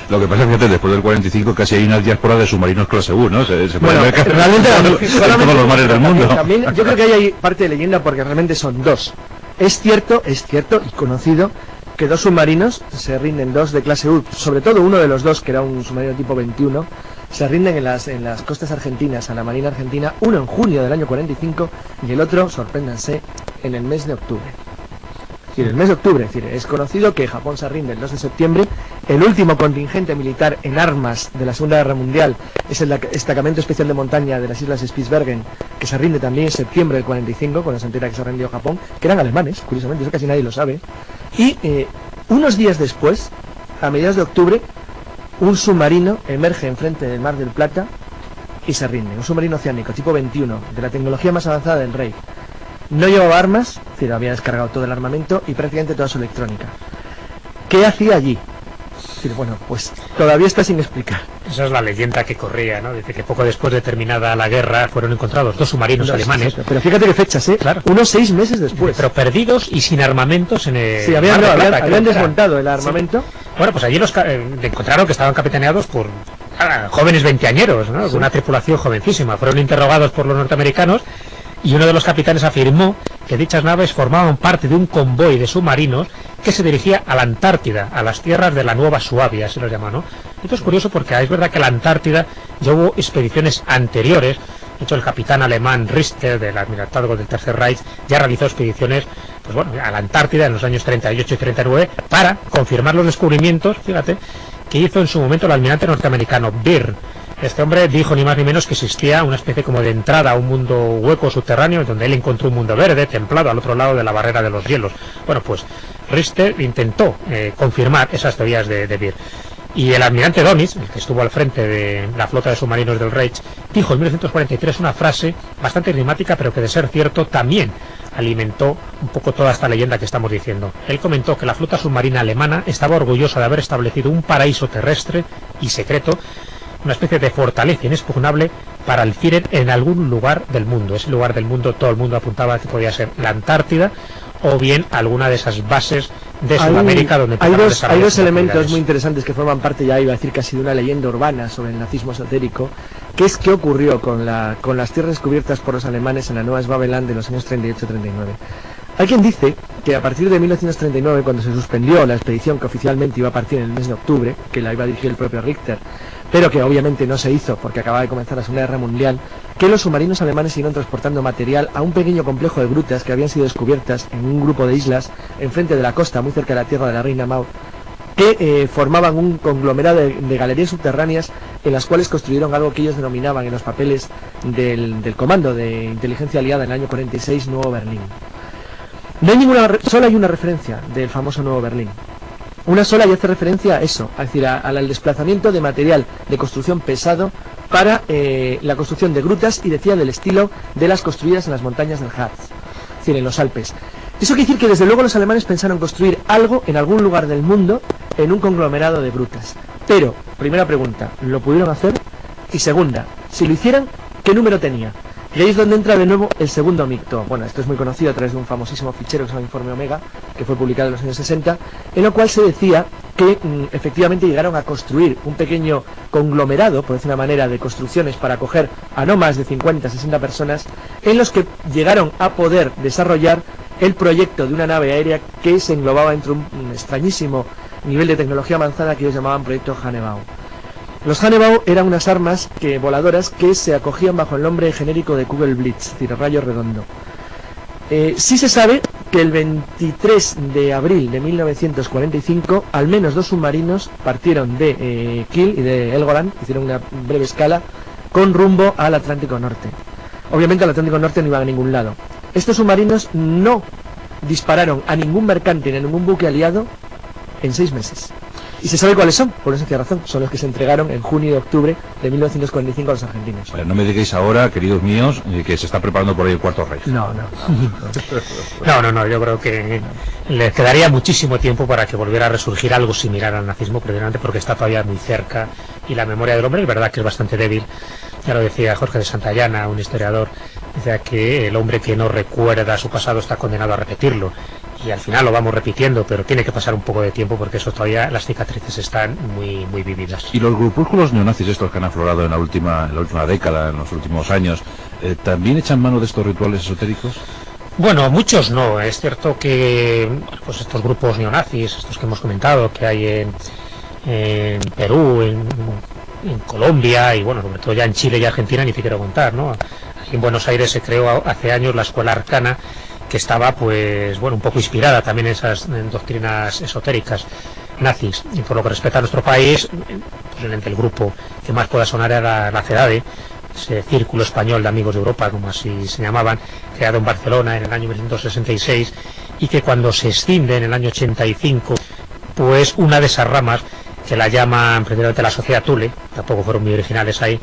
Lo que pasa es que después del 45 casi hay una diáspora de submarinos clase U, ¿no? Bueno, realmente todos los mares del mundo. También, yo creo que ahí hay parte de leyenda, porque realmente son dos. Es cierto y conocido que dos submarinos se rinden, dos de clase U, sobre todo uno de los dos, que era un submarino tipo 21, se rinden en las costas argentinas, a la Marina Argentina, uno en junio del año 45 y el otro, sorpréndanse, en el mes de octubre. decir, el mes de octubre. Es decir, es conocido que Japón se rinde el 2 de septiembre. El último contingente militar en armas de la Segunda Guerra Mundial es el destacamento especial de montaña de las islas Spitsbergen, que se rinde también en septiembre del 45, cuando se entera que se rendió Japón, que eran alemanes, curiosamente, eso casi nadie lo sabe. Y unos días después, a mediados de octubre, un submarino emerge enfrente del Mar del Plata y se rinde. Un submarino oceánico tipo 21, de la tecnología más avanzada del Reich. No llevaba armas, es decir, había descargado todo el armamento y prácticamente toda su electrónica. ¿Qué hacía allí? Es decir, bueno, pues todavía está sin explicar. Esa es la leyenda que corría, ¿no? Dice que poco después de terminada la guerra fueron encontrados 2 submarinos alemanes. Pero fíjate qué fechas, ¿eh? Claro. Unos 6 meses después. Pero perdidos y sin armamentos en el Sí, Mar del Plata, habían desmontado el armamento. Sí. Bueno, pues allí los encontraron que estaban capitaneados por jóvenes veinteañeros, ¿no? Sí. Una tripulación jovencísima. Fueron interrogados por los norteamericanos y uno de los capitanes afirmó que dichas naves formaban parte de un convoy de submarinos que se dirigía a la Antártida, a las tierras de la Nueva Suabia, así lo llaman, ¿no? Esto es curioso porque es verdad que la Antártida ya hubo expediciones anteriores. De hecho, el capitán alemán Richter del Almirantazgo del Tercer Reich ya realizó expediciones, pues bueno, a la Antártida en los años 38 y 39 para confirmar los descubrimientos, fíjate, que hizo en su momento el almirante norteamericano Byrd. Este hombre dijo ni más ni menos que existía una especie como de entrada a un mundo hueco subterráneo, donde él encontró un mundo verde, templado, al otro lado de la barrera de los hielos. Bueno, pues Richter intentó confirmar esas teorías de Byrd. Y el almirante Dönitz, el que estuvo al frente de la flota de submarinos del Reich, dijo en 1943 una frase bastante enigmática, pero que de ser cierto también alimentó un poco toda esta leyenda que estamos diciendo. Él comentó que la flota submarina alemana estaba orgullosa de haber establecido un paraíso terrestre y secreto, una especie de fortaleza inexpugnable para el Führer en algún lugar del mundo. Ese lugar del mundo, todo el mundo apuntaba que podía ser la Antártida o bien alguna de esas bases de Sudamérica donde hay dos elementos muy interesantes que forman parte, ya iba a decir casi de una leyenda urbana sobre el nazismo esotérico, que es qué ocurrió con las tierras descubiertas por los alemanes en la Nueva Swabeland de los años 38-39. Hay quien dice que a partir de 1939, cuando se suspendió la expedición que oficialmente iba a partir en el mes de octubre, que la iba a dirigir el propio Richter, pero que obviamente no se hizo porque acababa de comenzar la Segunda Guerra Mundial, que los submarinos alemanes siguieron transportando material a un pequeño complejo de grutas que habían sido descubiertas en un grupo de islas enfrente de la costa, muy cerca de la tierra de la Reina Maud, que formaban un conglomerado de galerías subterráneas en las cuales construyeron algo que ellos denominaban en los papeles del Comando de Inteligencia Aliada en el año 46, Nuevo Berlín. No hay solo hay una referencia del famoso Nuevo Berlín. Una sola y hace referencia a eso, es decir, al desplazamiento de material de construcción pesado para la construcción de grutas, y decía del estilo de las construidas en las montañas del Harz, es decir, en los Alpes. Eso quiere decir que desde luego los alemanes pensaron construir algo en algún lugar del mundo en un conglomerado de grutas. Pero, primera pregunta, ¿lo pudieron hacer? Y segunda, si lo hicieran, ¿qué número tenía? Y ahí es donde entra de nuevo el segundo mito. Bueno, esto es muy conocido a través de un famosísimo fichero que se llama Informe Omega, que fue publicado en los años 60, en lo cual se decía que efectivamente llegaron a construir un pequeño conglomerado, por decir una manera, de construcciones para acoger a no más de 50-60 personas, en los que llegaron a poder desarrollar el proyecto de una nave aérea que se englobaba entre un extrañísimo nivel de tecnología avanzada que ellos llamaban Proyecto Hannebau. Los Hannebau eran unas armas voladoras que se acogían bajo el nombre genérico de Kugelblitz, es decir, rayo redondo. Sí se sabe que el 23 de abril de 1945 al menos 2 submarinos partieron de Kiel y de Helgoland, hicieron una breve escala con rumbo al Atlántico Norte. Obviamente al Atlántico Norte no iban a ningún lado. Estos submarinos no dispararon a ningún mercante ni a ningún buque aliado en 6 meses. Y se sabe cuáles son, por esa razón, son los que se entregaron en junio y octubre de 1945 a los argentinos. Bueno, no me digáis ahora, queridos míos, que se está preparando por ahí el Cuarto Reich. No, yo creo que les quedaría muchísimo tiempo para que volviera a resurgir algo similar al nazismo, precisamente porque está todavía muy cerca y la memoria del hombre es verdad que es bastante débil. Ya lo decía Jorge de Santayana, un historiador, decía que el hombre que no recuerda su pasado está condenado a repetirlo. Y al final lo vamos repitiendo, pero tiene que pasar un poco de tiempo porque eso todavía, las cicatrices están muy muy vividas. ¿Y los grupúsculos neonazis estos que han aflorado en la última década, en los últimos años, también echan mano de estos rituales esotéricos? Bueno, muchos no. Es cierto que pues estos grupos neonazis, estos que hemos comentado, que hay en Perú, en Colombia y bueno, sobre todo ya en Chile y Argentina, ni te quiero contar, ¿no? Aquí en Buenos Aires se creó hace años la Escuela Arcana, que estaba pues bueno un poco inspirada también en esas doctrinas esotéricas nazis. Y por lo que respecta a nuestro país, posiblemente el grupo que más pueda sonar era la CEDADE, ese Círculo Español de Amigos de Europa, como así se llamaban, creado en Barcelona en el año 1966, y que cuando se escinde en el año 85, pues una de esas ramas, que la llaman precisamente la Sociedad Thule, tampoco fueron muy originales ahí,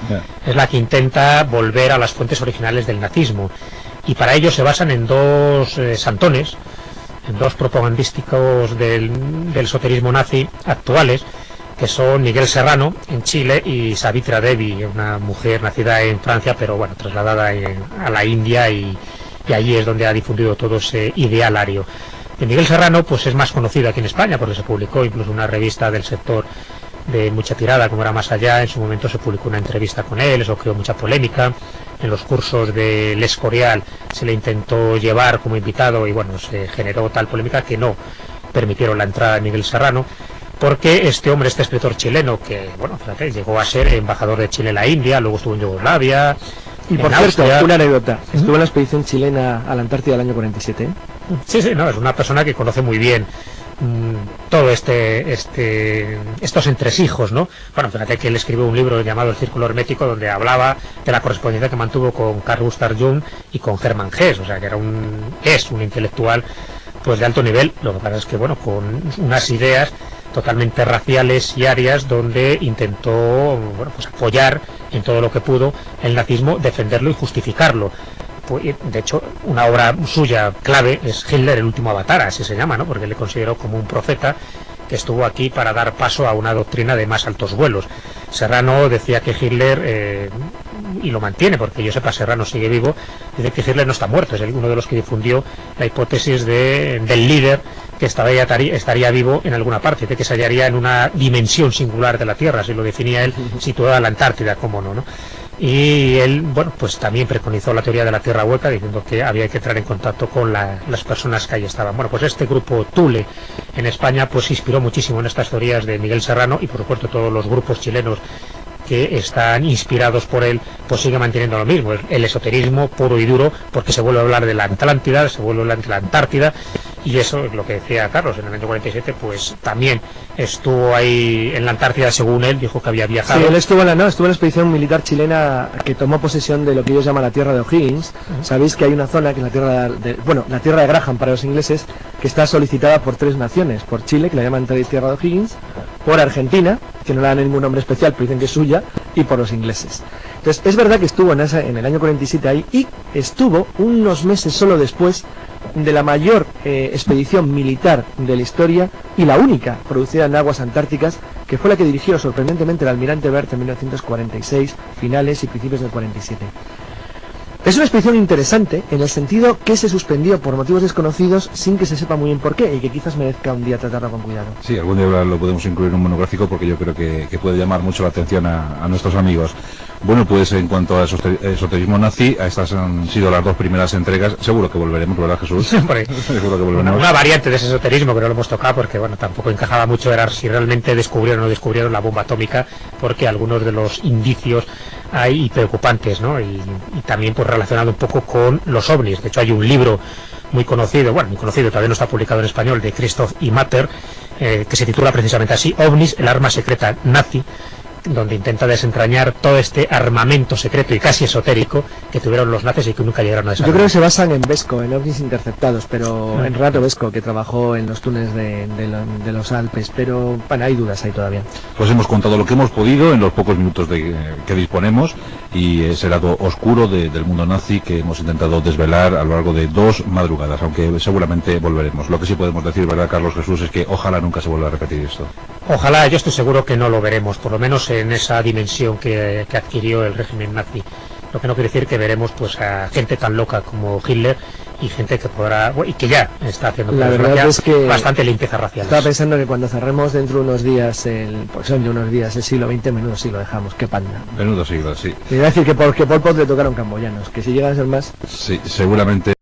es la que intenta volver a las fuentes originales del nazismo. Y para ello se basan en dos santones, en dos propagandísticos del esoterismo nazi actuales, que son Miguel Serrano en Chile y Savitri Devi, una mujer nacida en Francia pero bueno trasladada a la India, y allí es donde ha difundido todo ese idealario. De Miguel Serrano pues es más conocido aquí en España porque se publicó incluso una revista del sector de mucha tirada como era Más Allá. En su momento se publicó una entrevista con él, eso creó mucha polémica. En los cursos de L'Escorial se le intentó llevar como invitado y bueno, se generó tal polémica que no permitieron la entrada de Miguel Serrano, porque este hombre, este escritor chileno, que bueno, fíjate, llegó a ser embajador de Chile en la India, luego estuvo en Yugoslavia. Y por cierto, una anécdota, estuvo en la expedición chilena a la Antártida del año 47. Sí, no, es una persona que conoce muy bien todo estos entresijos, ¿no? Bueno, fíjate que él escribió un libro llamado El Círculo Hermético, donde hablaba de la correspondencia que mantuvo con Carl Gustav Jung y con Hermann Hesse, o sea, que es un intelectual pues de alto nivel. Lo que pasa es que, bueno, con unas ideas totalmente raciales y arias, donde intentó bueno, pues apoyar en todo lo que pudo el nazismo, defenderlo y justificarlo. De hecho, una obra suya clave es Hitler, el último avatar, así se llama, ¿no? Porque le consideró como un profeta que estuvo aquí para dar paso a una doctrina de más altos vuelos. Serrano decía que Hitler, y lo mantiene, porque yo sepa Serrano sigue vivo, dice que Hitler no está muerto, es uno de los que difundió la hipótesis del líder que estaría vivo en alguna parte, de que se hallaría en una dimensión singular de la Tierra, así lo definía él, situada en la Antártida, cómo no, ¿no? Y él, bueno, pues también preconizó la teoría de la Tierra hueca, diciendo que había que entrar en contacto con las personas que ahí estaban. Bueno, pues este grupo Thule en España pues se inspiró muchísimo en estas teorías de Miguel Serrano, y por supuesto todos los grupos chilenos que están inspirados por él pues sigue manteniendo lo mismo, el esoterismo puro y duro, porque se vuelve a hablar de la Atlántida, se vuelve a hablar de la Antártida, y eso es lo que decía Carlos. En el año 47 pues también estuvo ahí en la Antártida, según él dijo que había viajado. Sí, él estuvo en la expedición militar chilena que tomó posesión de lo que ellos llaman la tierra de O'Higgins. Sabéis que hay una zona que es la tierra de Graham para los ingleses, que está solicitada por 3 naciones, por Chile, que la llaman tierra de O'Higgins, por Argentina, que no le dan ningún nombre especial pero dicen que es suya, y por los ingleses. Entonces es verdad que estuvo en el año 47 ahí, y estuvo unos meses solo después de la mayor expedición militar de la historia, y la única producida en aguas antárticas, que fue la que dirigió sorprendentemente el almirante Bert en 1946, finales y principios del 47. Es una expedición interesante en el sentido que se suspendió por motivos desconocidos sin que se sepa muy bien por qué, y que quizás merezca un día tratarlo con cuidado. Sí, algún día lo podemos incluir en un monográfico, porque yo creo que puede llamar mucho la atención a nuestros amigos. Bueno, pues en cuanto a esoterismo nazi, estas han sido las 2 primeras entregas. Seguro que volveremos, ¿verdad, Jesús? Seguro que volveremos. Una variante de ese esoterismo que no lo hemos tocado, porque bueno, tampoco encajaba mucho, era si realmente descubrieron o no descubrieron la bomba atómica, porque algunos de los indicios hay preocupantes, ¿no? Y también pues relacionado un poco con los ovnis. De hecho hay un libro muy conocido, todavía no está publicado en español, de Christoph Imater, que se titula precisamente así, OVNIs, el arma secreta nazi, donde intenta desentrañar todo este armamento secreto y casi esotérico que tuvieron los nazis y que nunca llegaron a desarrollar. Yo creo que se basan en Vesco, en ovnis interceptados, pero en Renato Vesco, que trabajó en los túneles de los Alpes, pero bueno, hay dudas ahí todavía. Pues hemos contado lo que hemos podido en los pocos minutos que disponemos, y ese lado oscuro del mundo nazi que hemos intentado desvelar a lo largo de 2 madrugadas, aunque seguramente volveremos. Lo que sí podemos decir, ¿verdad, Carlos Jesús?, es que ojalá nunca se vuelva a repetir esto. Ojalá, yo estoy seguro que no lo veremos, por lo menos en esa dimensión que adquirió el régimen nazi. Lo que no quiere decir que veremos pues a gente tan loca como Hitler, y gente que podrá, y que ya está haciendo bastante limpieza racial. Estaba pensando que cuando cerremos dentro de unos días el siglo XX, menudo siglo dejamos, qué panda. Menudo siglo, sí. Quiero decir que porque Pol Pot le tocaron camboyanos, que si llegan a ser más... Sí, seguramente.